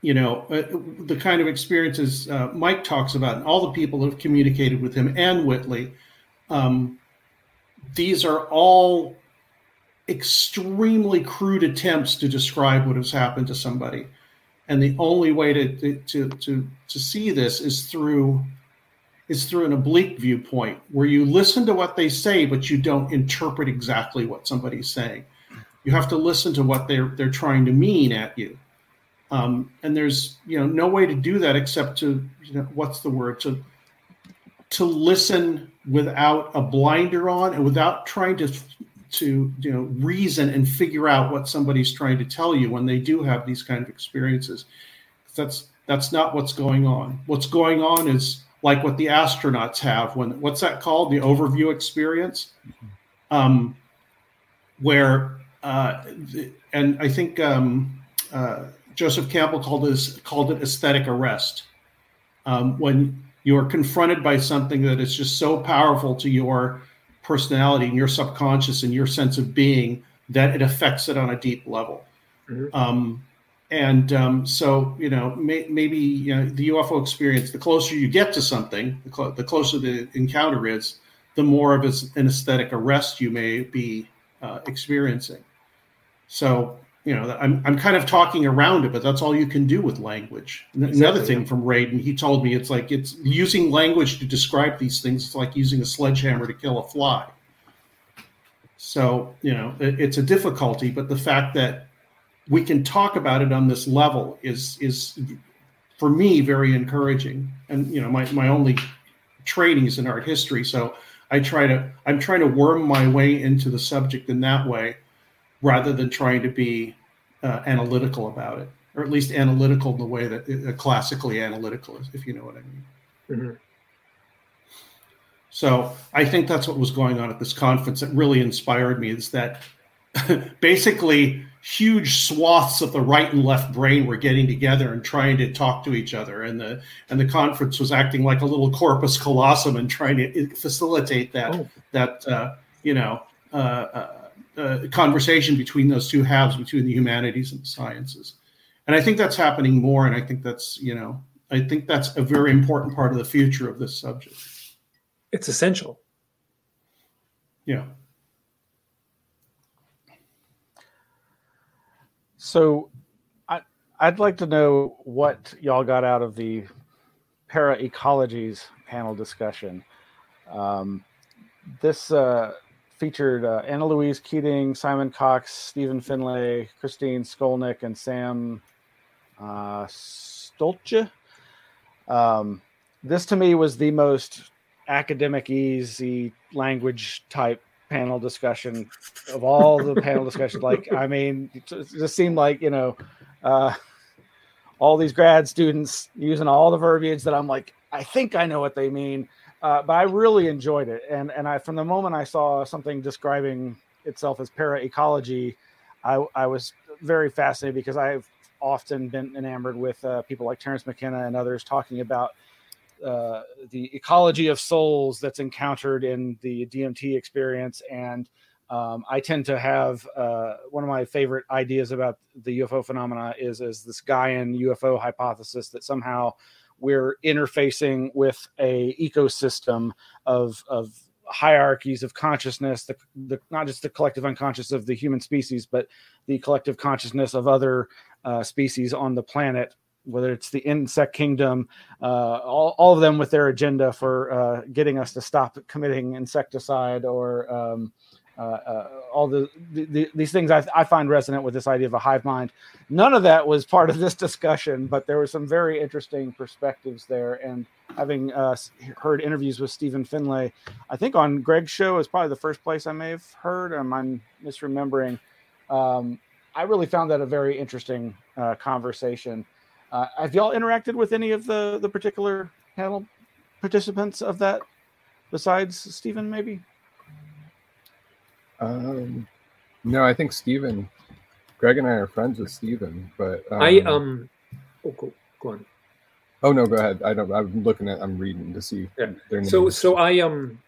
you know, the kind of experiences Mike talks about, and all the people who have communicated with him and Whitley, these are all extremely crude attempts to describe what has happened to somebody, and the only way to see this is through an oblique viewpoint, where you listen to what they say, but you don't interpret exactly what somebody's saying. You have to listen to what they're trying to mean at you, and there's, you know, no way to do that except to, you know, what's the word, to listen without a blinder on, and without trying to you know, reason and figure out what somebody's trying to tell you when they do have these kind of experiences. That's not what's going on. What's going on is like what the astronauts have when, what's that called? The overview experience, where and I think Joseph Campbell called it aesthetic arrest. When you are confronted by something that is just so powerful to your personality and your subconscious and your sense of being that it affects it on a deep level. So, you know, maybe, you know, the UFO experience, the closer you get to something, the closer the encounter is, the more of an aesthetic arrest you may be experiencing. So, you know, I'm kind of talking around it, but that's all you can do with language. Exactly. Another thing from Radin, he told me, it's like, it's using language to describe these things. It's like using a sledgehammer to kill a fly. So, you know, it's a difficulty, but the fact that we can talk about it on this level is for me very encouraging. And, you know, my only training is in art history, so I'm trying to worm my way into the subject in that way, rather than trying to be analytical about it, or at least analytical in the way that classically analytical is, if you know what I mean. Mm-hmm. So I think that's what was going on at this conference that really inspired me, is that basically huge swaths of the right and left brain were getting together and trying to talk to each other, and the conference was acting like a little corpus callosum and trying to facilitate that conversation between those two halves, between the humanities and the sciences. And I think that's happening more, and I think that's a very important part of the future of this subject. It's essential. Yeah. So I'd like to know what y'all got out of the para-ecologies panel discussion. This featured Anna Louise Keating, Simon Cox, Stephen Finlay, Christine Skolnick, and Sam Stolce. This to me was the most academic, easy language type panel discussion of all the panel discussions. Like, I mean, it just seemed like, you know, all these grad students using all the verbiage that I'm like, I think I know what they mean. But I really enjoyed it. And I, from the moment I saw something describing itself as para-ecology, I was very fascinated, because I've often been enamored with people like Terence McKenna and others talking about the ecology of souls that's encountered in the DMT experience. And I tend to have one of my favorite ideas about the UFO phenomena is this Gaian UFO hypothesis, that somehow we're interfacing with a ecosystem of hierarchies of consciousness, the not just the collective unconscious of the human species, but the collective consciousness of other species on the planet, whether it's the insect kingdom, all of them with their agenda for getting us to stop committing insecticide, or all these things I find resonant with this idea of a hive mind. None of that was part of this discussion, but there were some very interesting perspectives there. And having heard interviews with Stephen Finlay, I think on Greg's show is probably the first place I may have heard, or am I misremembering? I really found that a very interesting conversation. Have y'all interacted with any of the particular panel participants of that, besides Stephen, maybe? No, I think Stephen, Greg and I are friends with Stephen, but oh, go on. Oh no, go ahead. I'm reading to see their names. So I during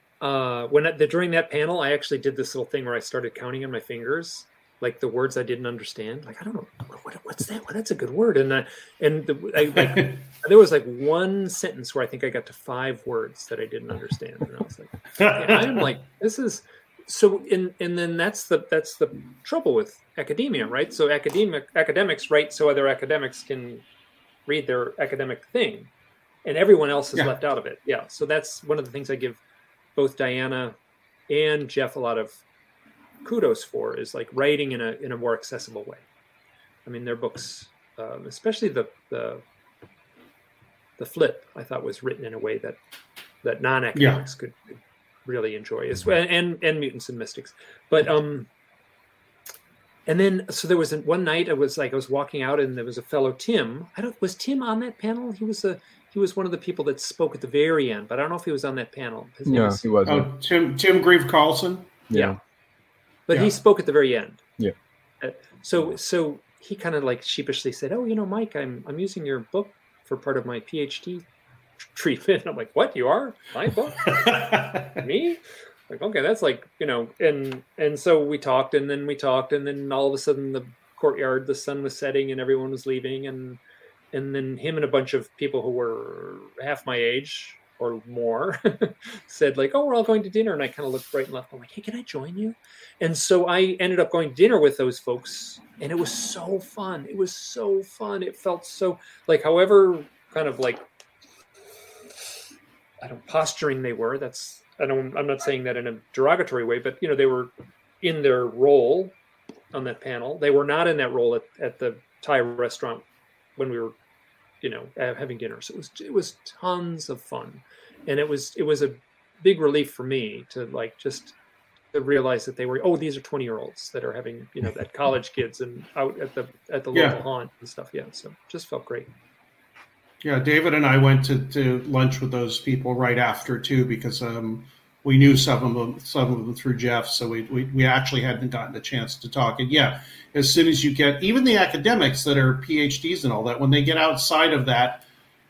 that panel, I actually did this little thing where I started counting on my fingers, like the words I didn't understand. Like, I don't know, what's that? Well, that's a good word. And there was like one sentence where I think I got to 5 words that I didn't understand, and I was like, I'm like, this is so. And then that's the trouble with academia, right? So academics write so other academics can read their academic thing, and everyone else is left out of it. Yeah. So that's one of the things I give both Diana and Jeff a lot of kudos for, is like writing in a more accessible way. I mean, their books, especially the Flip, I thought was written in a way that non-academics could really enjoy, and Mutants and Mystics. But and then, so there was one night I was walking out, and there was a fellow, Tim. Was Tim on that panel? He was one of the people that spoke at the very end, but I don't know if he was on that panel. He wasn't. Oh, Tim Grieve Carlson. Yeah. But he spoke at the very end. Yeah. So he kind of like sheepishly said, "Oh, Mike, I'm using your book for part of my PhD treatment." And I'm like, "What? You are? My book? Me?" Like, okay, that's like, and so we talked, and then all of a sudden the courtyard, the sun was setting and everyone was leaving, and then him and a bunch of people who were half my age or more said like, "Oh, we're all going to dinner." And I kind of looked right and left. I'm like, "Hey, can I join you?" And so I ended up going to dinner with those folks, and it was so fun. It was so fun. It felt so like, however kind of like, posturing they were, I'm not saying that in a derogatory way, but they were in their role on that panel. They were not in that role at the Thai restaurant when we were, having dinner. So it was tons of fun, and it was a big relief for me to like just to realize that they were, these are 20-year-olds that are having that college kids and out at the local haunt and stuff. Yeah, so just felt great. Yeah, David and I went to lunch with those people right after too, because we knew some of them through Jeff, so we actually hadn't gotten a chance to talk. And as soon as you get, even the academics that are PhDs and all that, when they get outside of that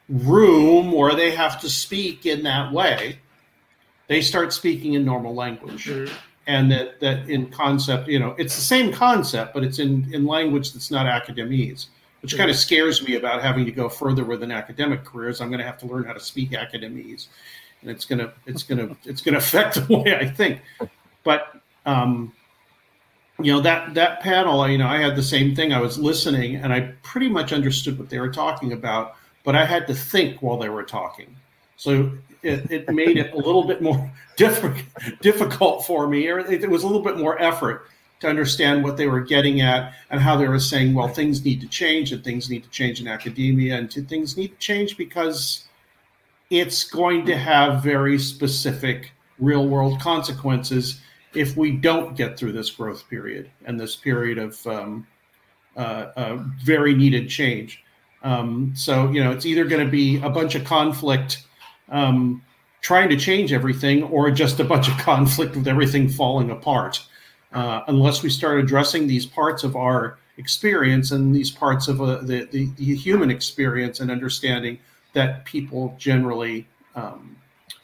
room where they have to speak in that way, they start speaking in normal language. Mm-hmm. And that in concept, it's the same concept, but it's in language that's not academese. Which kind of scares me about having to go further with an academic career, is I'm going to have to learn how to speak academese, and it's going to affect the way I think. But that panel, I had the same thing. I was listening, and I pretty much understood what they were talking about, but I had to think while they were talking, so it made it a little bit more difficult for me, or it was a little bit more effort to understand what they were getting at and how they were saying, well, things need to change, and things need to change in academia, and things need to change because it's going to have very specific real world consequences if we don't get through this growth period and this period of very needed change. So, it's either going to be a bunch of conflict trying to change everything, or just a bunch of conflict with everything falling apart. Unless we start addressing these parts of our experience and these parts of the human experience and understanding that people generally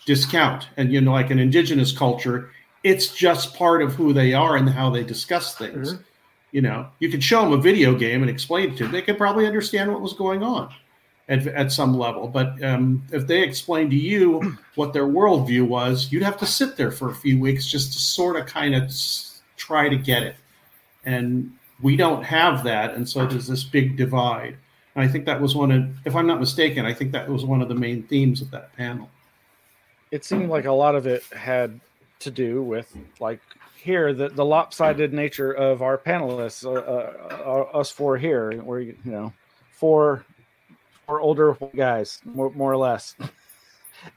discount. And, like an indigenous culture, it's just part of who they are and how they discuss things. Mm-hmm. You could show them a video game and explain it to them. They could probably understand what was going on at some level. But if they explained to you what their worldview was, you'd have to sit there for a few weeks just to sort of kind of try to get it. And we don't have that. And so there's this big divide. And I think that was if I'm not mistaken, I think that was one of the main themes of that panel. It seemed like a lot of it had to do with, like, here, the lopsided nature of our panelists, us four here, where, four older guys, more or less.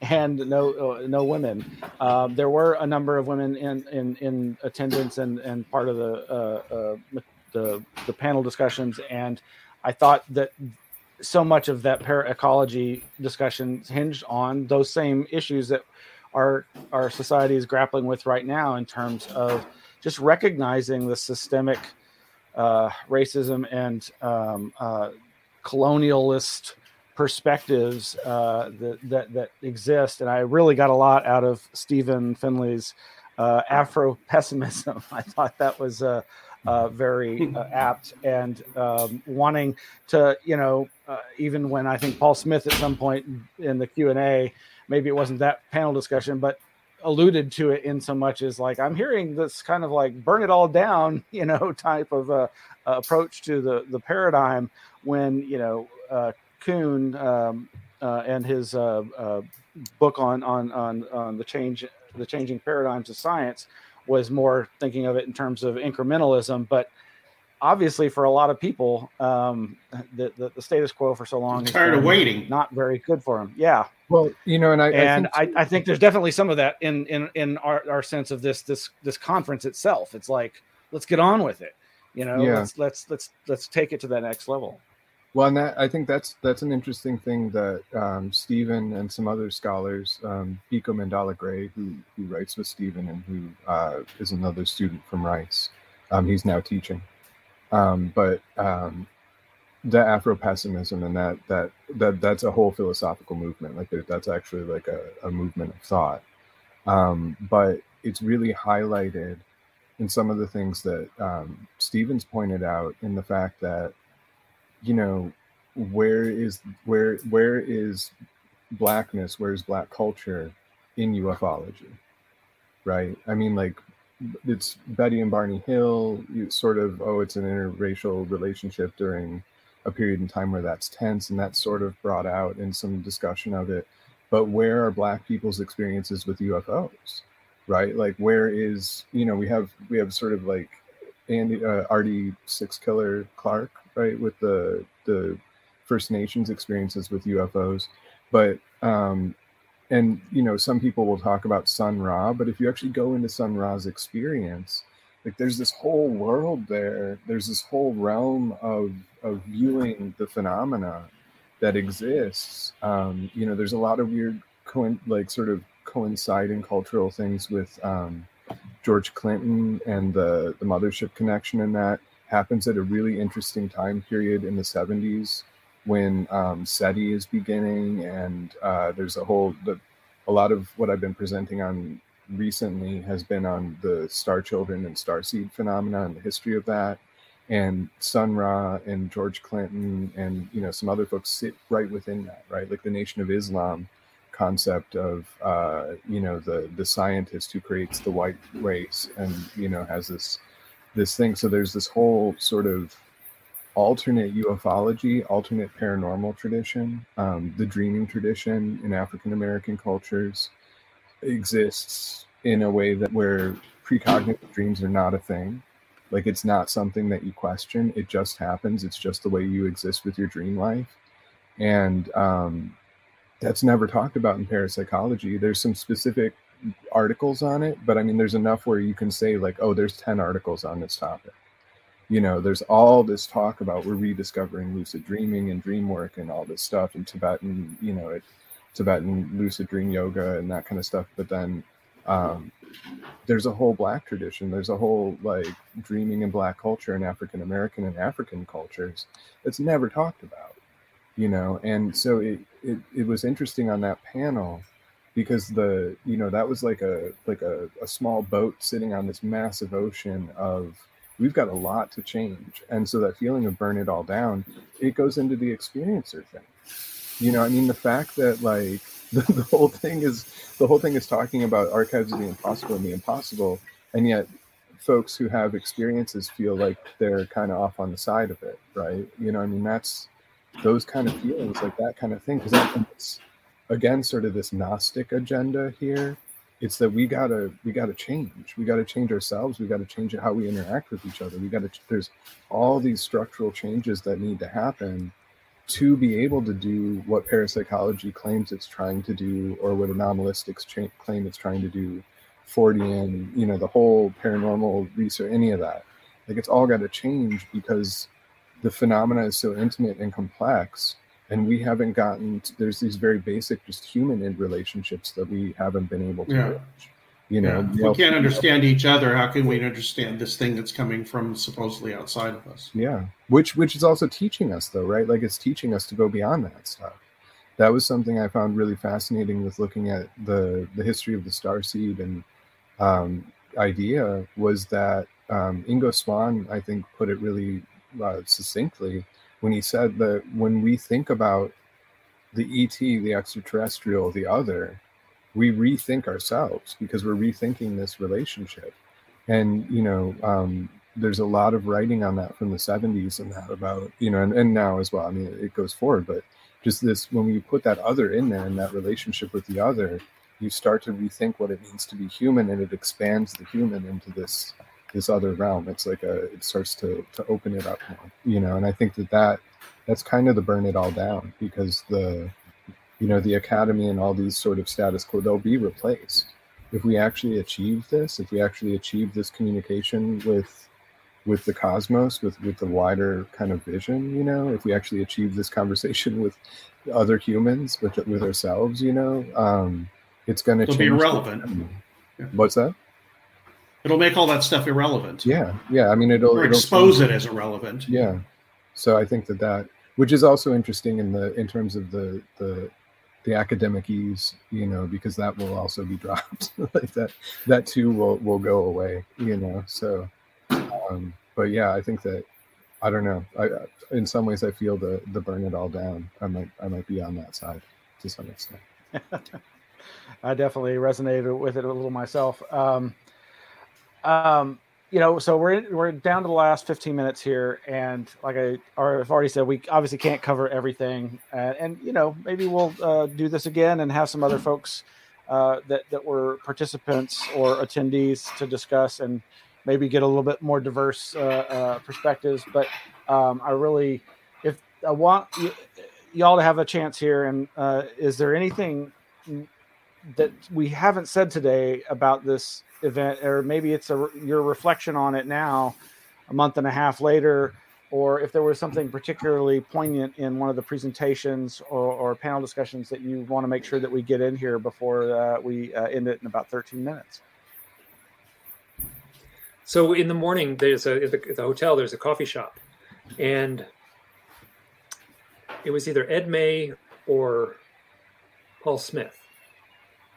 And no women. There were a number of women in attendance and part of the the panel discussions, and I thought that so much of that para-ecology discussion hinged on those same issues that our society is grappling with right now, in terms of just recognizing the systemic racism and colonialist perspectives that exist. And I really got a lot out of Stephen Finley's Afro pessimism. I thought that was very apt, and wanting to, even when I think Paul Smith at some point in the Q&A, maybe it wasn't that panel discussion, but alluded to it in so much as like, I'm hearing this kind of like burn it all down, type of approach to the paradigm, when, Kuhn and his book on the changing paradigms of science was more thinking of it in terms of incrementalism. But obviously for a lot of people, the status quo for so long, tired of waiting, not very good for them. Yeah. Well, and I think there's definitely some of that in our sense of this conference itself. It's like, let's get on with it. Let's take it to that next level. Well, and I think that's an interesting thing that Stephen and some other scholars, Pico Mandala Gray, who writes with Stephen and who is another student from Rice, he's now teaching. But the Afro-pessimism, and that's a whole philosophical movement. Like that's actually like a movement of thought. But it's really highlighted in some of the things that Stephen's pointed out, in the fact that, where is blackness, where is black culture in ufology, right? I mean, like, it's Betty and Barney Hill, it's an interracial relationship during a period in time where that's tense, and that's sort of brought out in some discussion of it. But where are black people's experiences with UFOs, right? Like, where is, we have sort of like Artie Six Killer Clark, right, with the First Nations experiences with UFOs. But and some people will talk about Sun Ra, but if you actually go into Sun Ra's experience, like, there's this whole world there, there's this whole realm of viewing the phenomena that exists. There's a lot of weird sort of coinciding cultural things with George Clinton and the mothership connection, and that happens at a really interesting time period in the 70s, when SETI is beginning, and there's a lot of what I've been presenting on recently has been on the Star Children and Starseed phenomena and the history of that. And Sun Ra and George Clinton and some other folks sit right within that, right? Like the Nation of Islam concept of the scientist who creates the white race, and has this thing. So there's this whole sort of alternate ufology, alternate paranormal tradition. The dreaming tradition in African American cultures exists in a way that where precognitive dreams are not a thing. Like, it's not something that you question. It just happens. It's just the way you exist with your dream life. And that's never talked about in parapsychology. There's some specific articles on it, but I mean, there's enough where you can say like, oh, there's 10 articles on this topic. There's all this talk about we're rediscovering lucid dreaming and dream work and all this stuff, and Tibetan lucid dream yoga and that kind of stuff. But then there's a whole black tradition. There's a whole like dreaming and black culture in African American and African cultures that's never talked about, And so it was interesting on that panel, because that was like a small boat sitting on this massive ocean of, we've got a lot to change. And so that feeling of burn it all down, it goes into the experiencer thing. I mean, the fact that like the whole thing is talking about archives of the impossible and the impossible, and yet folks who have experiences feel like they're kind of off on the side of it, right? I mean, that's those kind of feelings, like that kind of thing, because I think it's, again, sort of this Gnostic agenda here. It's that we gotta change. We gotta change ourselves. We gotta change how we interact with each other. There's all these structural changes that need to happen to be able to do what parapsychology claims it's trying to do, or what anomalistics claim it's trying to do, Fortean, the whole paranormal research, any of that. Like, it's all got to change because the phenomena is so intimate and complex, and we haven't gotten there's these very basic just human relationships that we haven't been able to bridge. You know, if we can't understand each other, how can we understand this thing that's coming from supposedly outside of us? Yeah, which is also teaching us, though, right? Like, it's teaching us to go beyond that stuff. That was something I found really fascinating with looking at the history of the starseed and idea, was that Ingo Swann, I think, put it really succinctly when he said that when we think about the ET, the extraterrestrial, the other, we rethink ourselves because we're rethinking this relationship. And, you know, there's a lot of writing on that from the 70s and that about, you know, and now as well. I mean, it goes forward, but just this, when we put that other in there and that relationship with the other, you start to rethink what it means to be human, and it expands the human into this other realm. It's like it starts to open it up more, you know. And I think that's kind of the burn it all down, because the academy and all these sort of status quo, they'll be replaced. If we actually achieve this, communication with the cosmos, with the wider kind of vision, you know, if we actually achieve this conversation with other humans, with ourselves, you know, it's going to change. It'll be irrelevant. What's that? It'll make all that stuff irrelevant. Yeah. I mean, it'll expose it as irrelevant. Yeah. So I think that, which is also interesting in terms of the academic ease, you know, because that will also be dropped. Like that too will go away, you know. So, but yeah, I think that, I don't know. In some ways, I feel the burn it all down. I might be on that side to some extent. I definitely resonated with it a little myself. You know, so we're down to the last 15 minutes here, and like I've already said, we obviously can't cover everything, and you know, maybe we'll do this again and have some other folks that were participants or attendees to discuss, and maybe get a little bit more diverse perspectives. But if I want y'all to have a chance here, and is there anything that we haven't said today about this event, or maybe it's your reflection on it now, a month and a half later, or if there was something particularly poignant in one of the presentations or panel discussions that you want to make sure that we get in here before we end it in about 13 minutes. So in the morning, at the hotel, there's a coffee shop, and it was either Ed May or Paul Smith.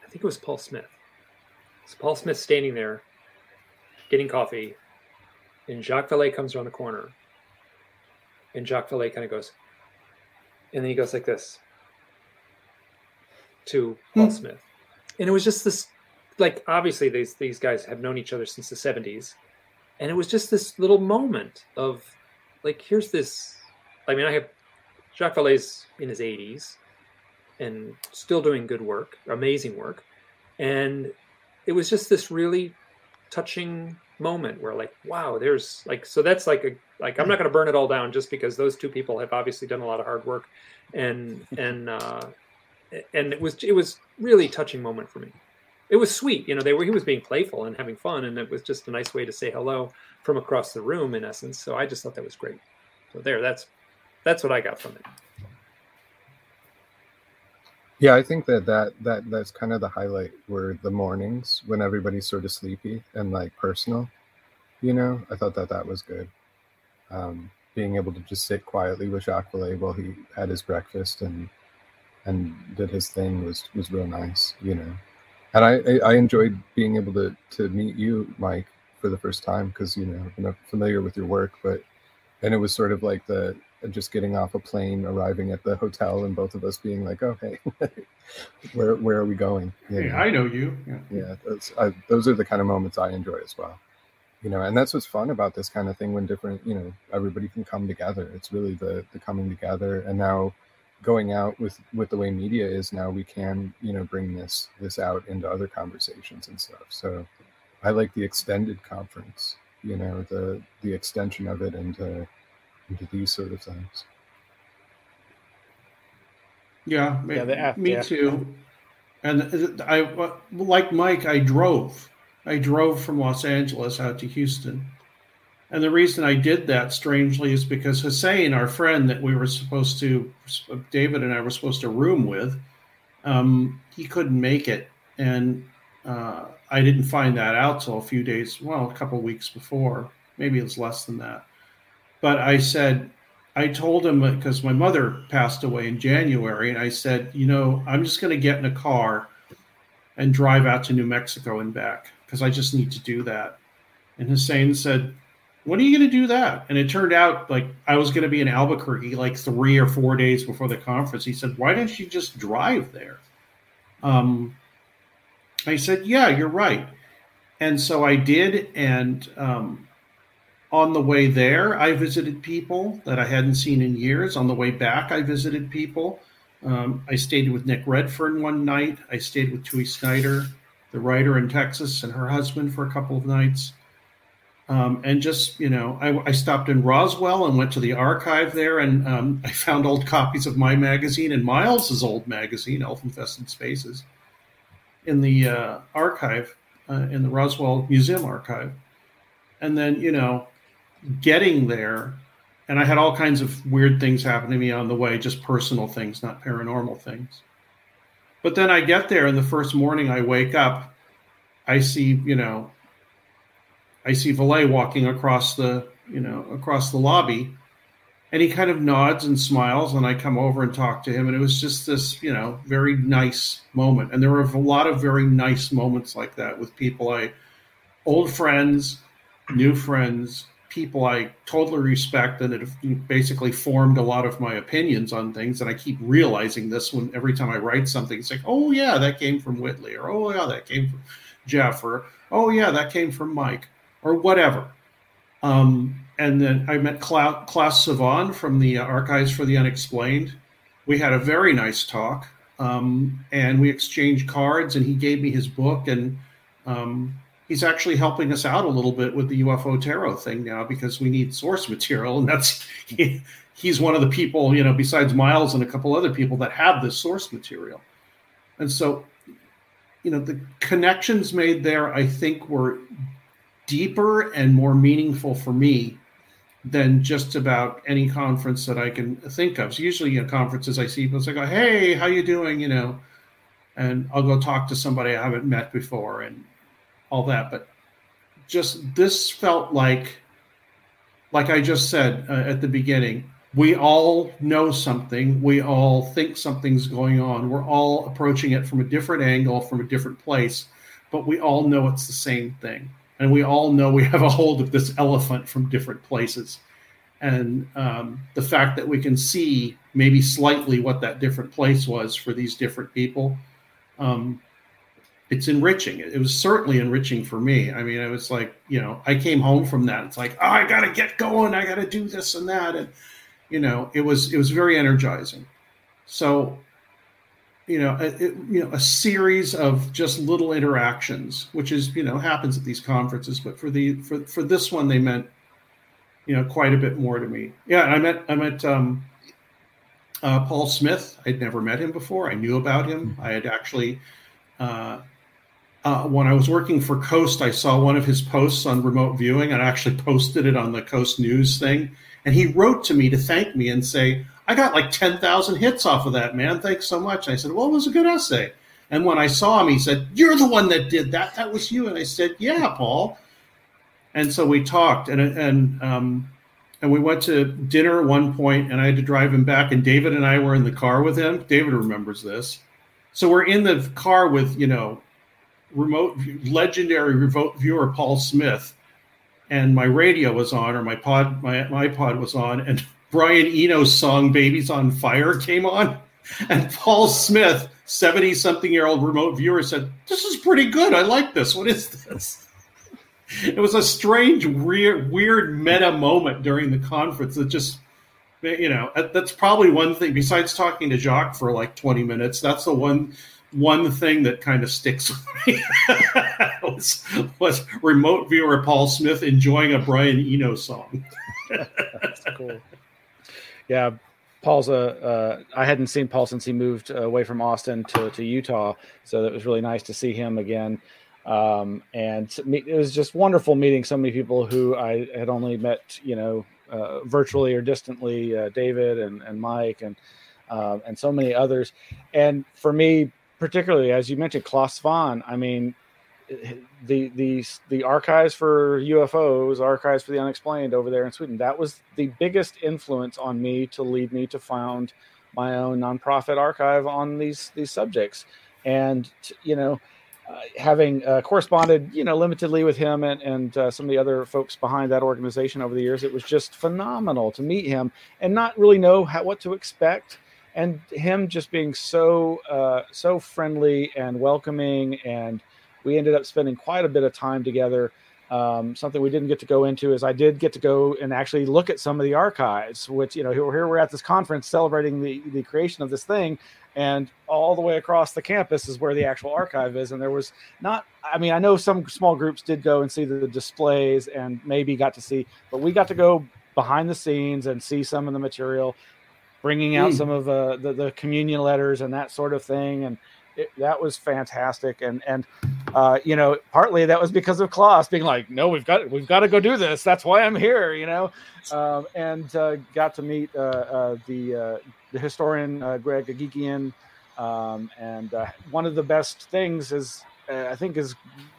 I think it was Paul Smith. So Paul Smith standing there getting coffee, and Jacques Vallée comes around the corner, and Jacques Vallée kind of goes, and then he goes like this to Paul Smith. And it was just this, like, obviously these guys have known each other since the 70s. And it was just this little moment of, like, here's this, I mean, I have Jacques Vallée's in his 80s and still doing good work, amazing work. And it was just this really touching moment where, like, wow, there's like, so that's like I'm not going to burn it all down just because those two people have obviously done a lot of hard work, and it was really touching moment for me. It was sweet, you know. He was being playful and having fun, and it was just a nice way to say hello from across the room, in essence. So I just thought that was great. So that's what I got from it. Yeah, I think that's kind of the highlight, were the mornings when everybody's sort of sleepy and like personal, you know. I thought that was good. Being able to just sit quietly with Jacques Vallée while he had his breakfast and did his thing was real nice, you know. And I enjoyed being able to meet you, Mike, for the first time, because, you know, I'm not familiar with your work, and it was sort of like just getting off a plane, arriving at the hotel, and both of us being like, oh, hey, where are we going? You know? I know you. Yeah, those are the kind of moments I enjoy as well. You know, and that's what's fun about this kind of thing, when different, you know, everybody can come together. It's really the coming together. And now going out with the way media is now, we can, you know, bring this out into other conversations and stuff. So I like the extended conference, you know, the extension of it into these sort of things. Yeah, me too. And I, like Mike, I drove from Los Angeles out to Houston, And the reason I did that, strangely, is because Hussein, our friend that David and I were supposed to room with, he couldn't make it. And I didn't find that out till a couple of weeks before. Maybe it was less than that. But I told him, because my mother passed away in January, and I said, I'm just going to get in a car and drive out to New Mexico and back, because I just need to do that. And Hussein said, when are you going to do that? And it turned out like I was going to be in Albuquerque like 3 or 4 days before the conference. He said, why don't you just drive there? I said, yeah, you're right. And so I did. And on the way there, I visited people that I hadn't seen in years. On the way back, I visited people. I stayed with Nick Redfern one night. I stayed with Tui Snyder, the writer in Texas, and her husband for a couple of nights. And just, I stopped in Roswell and went to the archive there, and I found old copies of my magazine and Miles's old magazine, Elf-Infested Spaces, in the archive, in the Roswell Museum archive. And then, getting there, and I had all kinds of weird things happen to me on the way, just personal things, not paranormal things. But then I get there, and the first morning I wake up, I see Valet walking across the lobby, and he kind of nods and smiles, and I come over and talk to him, and it was just this, very nice moment. And there were a lot of very nice moments like that with people old friends, new friends, people I totally respect, and it basically formed a lot of my opinions on things. And I keep realizing this every time I write something, it's like, oh yeah, that came from Whitley, or oh yeah, that came from Jeff, or oh yeah, that came from Mike, or whatever. And then I met Klaus Savon from the Archives for the Unexplained. We had a very nice talk, and we exchanged cards, and he gave me his book, and he's actually helping us out a little bit with the UFO Tarot thing now, because we need source material, and he's one of the people, besides Miles and a couple other people, that have this source material. And so, the connections made there, I think, were deeper and more meaningful for me than just about any conference that I can think of. So usually, conferences I see people, I go, hey, how you doing? And I'll go talk to somebody I haven't met before and all that. But just this felt like I just said at the beginning, we all know something. We all think something's going on. We're all approaching it from a different angle, from a different place, but we all know it's the same thing. And we all know we have a hold of this elephant from different places. And the fact that we can see maybe slightly what that different place was for these different people, it's enriching. It was certainly enriching for me. I mean, it was like, I came home from that. It's like, oh, I got to get going. I got to do this and that. And, it was very energizing. So, a series of just little interactions, which is, happens at these conferences. But for this one, they meant, quite a bit more to me. Yeah, and I met Paul Smith. I'd never met him before. I knew about him. I had actually, when I was working for Coast, I saw one of his posts on remote viewing, and I actually posted it on the Coast News thing. And he wrote to me to thank me and say, I got like 10,000 hits off of that, man. Thanks so much. And I said, well, it was a good essay. And when I saw him, he said, you're the one that did that. That was you. And I said, yeah, Paul. And so we talked, and we went to dinner at one point, and I had to drive him back. And David and I were in the car with him. David remembers this. So we're in the car with, legendary remote viewer Paul Smith, and my radio was on, or my iPod was on, and Brian Eno's song "Babies on Fire" came on, and Paul Smith, 70-something-year-old remote viewer, said, "This is pretty good. I like this. What is this?" It was a strange, weird meta moment during the conference that just, that's probably one thing, besides talking to Jacques for like 20 minutes, that's the one thing that kind of sticks with me was remote viewer Paul Smith enjoying a Brian Eno song. That's cool. Yeah, Paul's I hadn't seen Paul since he moved away from Austin to Utah, so it was really nice to see him again. And it was just wonderful meeting so many people who I had only met, virtually or distantly, David and Mike and so many others. And for me, particularly, as you mentioned, Klaus Svahn, I mean, the archives for UFOs, archives for the unexplained over there in Sweden, that was the biggest influence on me to lead me to found my own nonprofit archive on these subjects. And having corresponded limitedly with him and some of the other folks behind that organization over the years, it was just phenomenal to meet him and not really know what to expect, and him just being so friendly and welcoming. And we ended up spending quite a bit of time together. Something we didn't get to go into is I did get to go and actually look at some of the archives, which, here we're at this conference celebrating the creation of this thing, and all the way across the campus is where the actual archive is. And there was I know some small groups did go and see the displays and maybe got to see, but we got to go behind the scenes and see some of the material, bringing out some of the communion letters and that sort of thing. And that was fantastic. And partly that was because of Klaus being like, no, we've got to go do this. That's why I'm here, and got to meet the historian, Greg Agigian. And one of the best things is, I think, is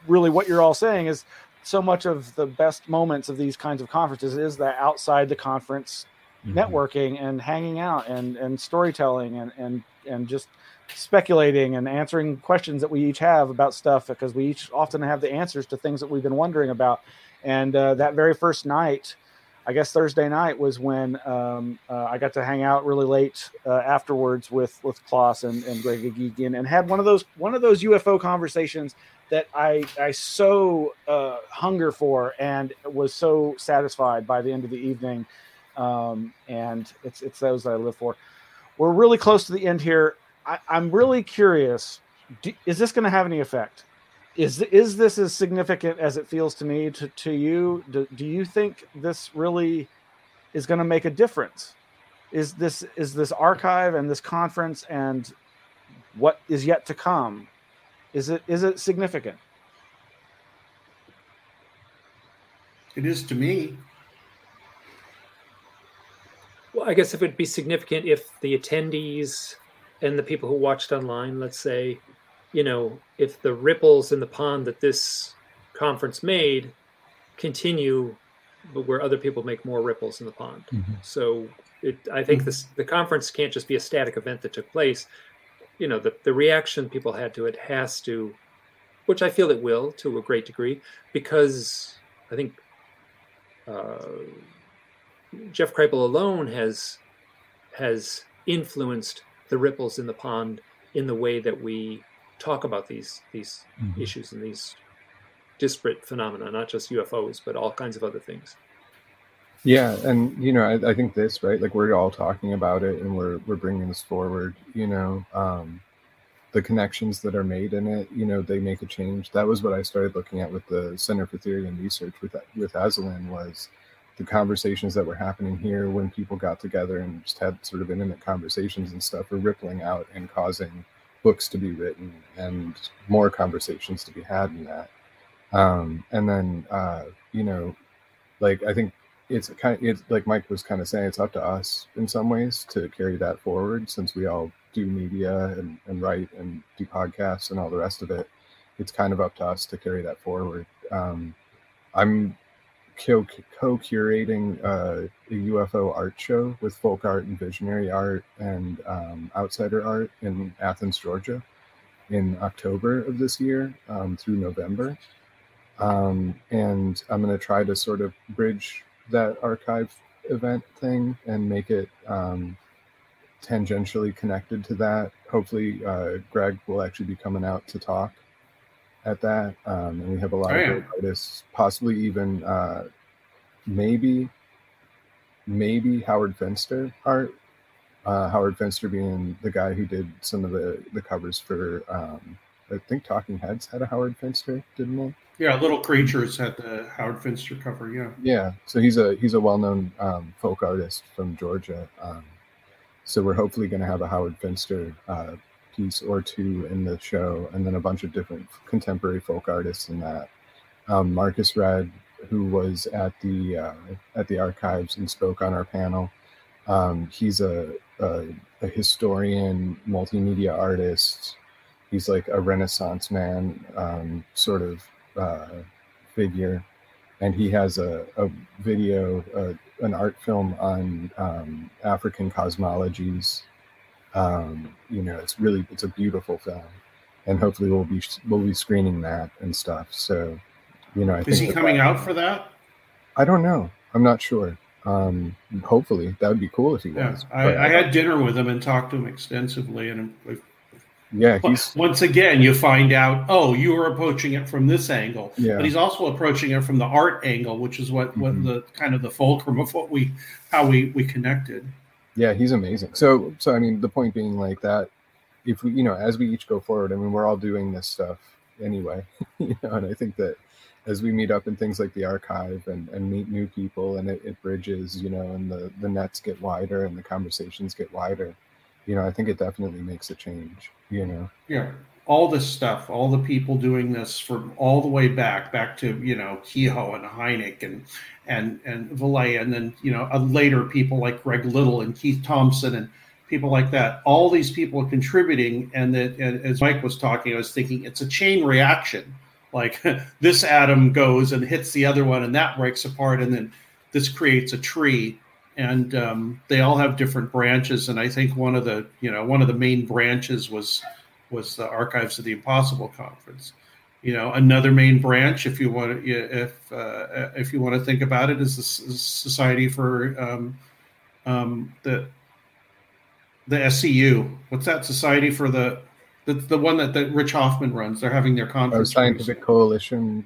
really what you're all saying, is so much of the best moments of these kinds of conferences is that outside the conference networking and hanging out and storytelling and just speculating and answering questions that we each have about stuff, because we each often have the answers to things that we've been wondering about. And that very first night, I guess Thursday night, was when I got to hang out really late afterwards with Klaus and Greg Agigian, and had one of those UFO conversations that I so hunger for, and was so satisfied by the end of the evening. And it's those that I live for. We're really close to the end here. I'm really curious. Is this going to have any effect? Is this as significant as it feels to me to you? Do you think this really is going to make a difference? Is this archive and this conference and what is yet to come? Is it significant? It is to me. Well, I guess if it'd be significant if the attendees and the people who watched online, let's say, if the ripples in the pond that this conference made continue, but where other people make more ripples in the pond. So I think the conference can't just be a static event that took place. The reaction people had to it has to, which I feel it will to a great degree, because I think Jeff Kripal alone has influenced the ripples in the pond in the way that we talk about these issues and these disparate phenomena, not just UFOs, but all kinds of other things. Yeah, and I think this, right? Like, we're all talking about it, and we're bringing this forward. The connections that are made in it, they make a change. That was what I started looking at with the Center for Theory and Research with Aslan, was the conversations that were happening here when people got together and just had sort of intimate conversations and stuff, were rippling out and causing books to be written and more conversations to be had in that. And then, I think it's like Mike was kind of saying, it's up to us in some ways to carry that forward, since we all do media and write and do podcasts and all the rest of it. It's kind of up to us to carry that forward. I'm co-curating a UFO art show with folk art and visionary art and outsider art in Athens, Georgia, in October of this year through November. And I'm going to try to sort of bridge that archive event thing and make it tangentially connected to that. Hopefully Greg will actually be coming out to talk at that, and we have a lot of great artists, possibly even maybe Howard Finster art. Howard Finster being the guy who did some of the covers for I think Talking Heads had a Howard Finster, didn't they? Yeah, Little Creatures had the Howard Finster cover. Yeah. So he's a well-known folk artist from Georgia. So we're hopefully going to have a Howard Finster piece or two in the show, and then a bunch of different contemporary folk artists in that. Marcus Red, who was at the archives and spoke on our panel. He's a historian, multimedia artist. He's like a Renaissance man sort of figure. And he has a video, an art film on African cosmologies. It's a beautiful film, and hopefully we'll be screening that and stuff. So, I think is he coming out for that? I don't know. I'm not sure. Hopefully that would be cool if he was. I had dinner with him and talked to him extensively, and he's once again you find out, you were approaching it from this angle, but he's also approaching it from the art angle, which is what the kind of the fulcrum of how we connected. Yeah, he's amazing. So I mean, the point being like that, if we, as we each go forward, I mean, we're all doing this stuff anyway, and I think that as we meet up in things like the archive and meet new people, and it bridges, and the nets get wider and the conversations get wider, I think it definitely makes a change, Yeah. All this stuff, all the people doing this from all the way back to, Kehoe and Hynek and Valet, and then, later people like Greg Little and Keith Thompson and people like that. All these people are contributing, and as Mike was talking, I was thinking it's a chain reaction. Like this atom goes and hits the other one, and that breaks apart, and then this creates a tree. And they all have different branches, and I think one of the main branches was the Archives of the Impossible Conference. Another main branch, if you want to think about it, is the Society for the SCU. What's that society for the one that Rich Hoffman runs? They're having their conference. Scientific Coalition.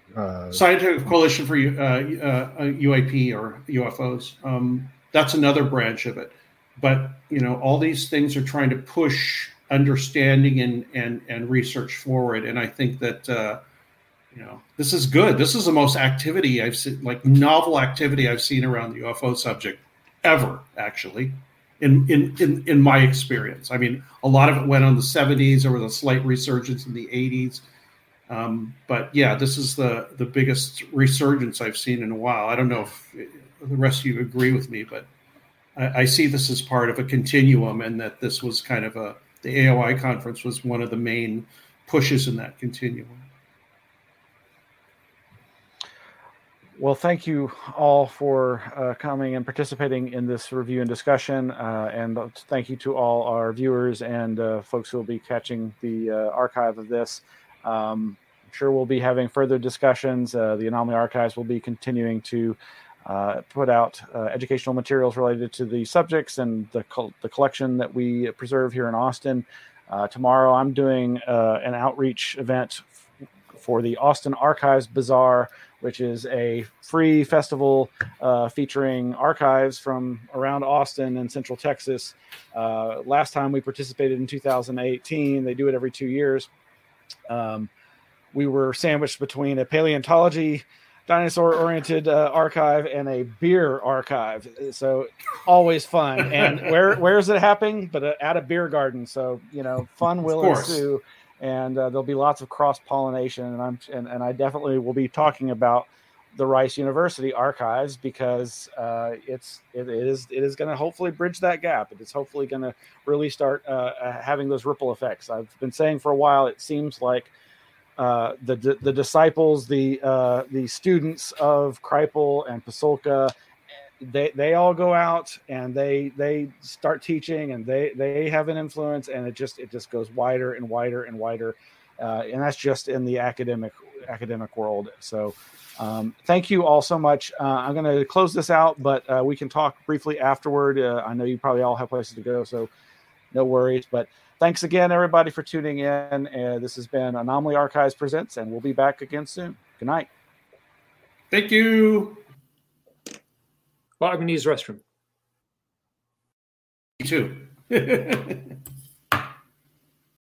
Scientific Coalition for UAP or UFOs. That's another branch of it. But, all these things are trying to push understanding and research forward. And I think that, this is good. This is the most activity I've seen, like novel activity I've seen around the UFO subject ever, actually, in my experience. I mean, a lot of it went on the 70s. There was a slight resurgence in the 80s. But yeah, this is the biggest resurgence I've seen in a while. I don't know if the rest of you agree with me, but I see this as part of a continuum, and that this was kind of the AOI conference was one of the main pushes in that continuum. Well, thank you all for coming and participating in this review and discussion, and thank you to all our viewers and folks who will be catching the archive of this. I'm sure we'll be having further discussions. The Anomaly Archives will be continuing to put out educational materials related to the subjects and the collection that we preserve here in Austin. Tomorrow I'm doing an outreach event for the Austin Archives Bazaar, which is a free festival featuring archives from around Austin and Central Texas. Last time we participated in 2018. They do it every 2 years. We were sandwiched between a paleontology dinosaur-oriented archive and a beer archive, so always fun. And where is it happening? But at a beer garden, so fun will ensue, and there'll be lots of cross-pollination. And I definitely will be talking about the Rice University archives, because it is going to hopefully bridge that gap. It is hopefully going to really start having those ripple effects. I've been saying for a while. It seems like the disciples, the students of Kripal and Pasulka, they all go out and they start teaching, and they have an influence, and it just goes wider and wider and wider, and that's just in the academic world. So thank you all so much. I'm going to close this out, but we can talk briefly afterward. I know you probably all have places to go, so no worries. But thanks again, everybody, for tuning in. This has been Anomaly Archives Presents, and we'll be back again soon. Good night. Thank you. Well, I'm going to use the restroom. Me too.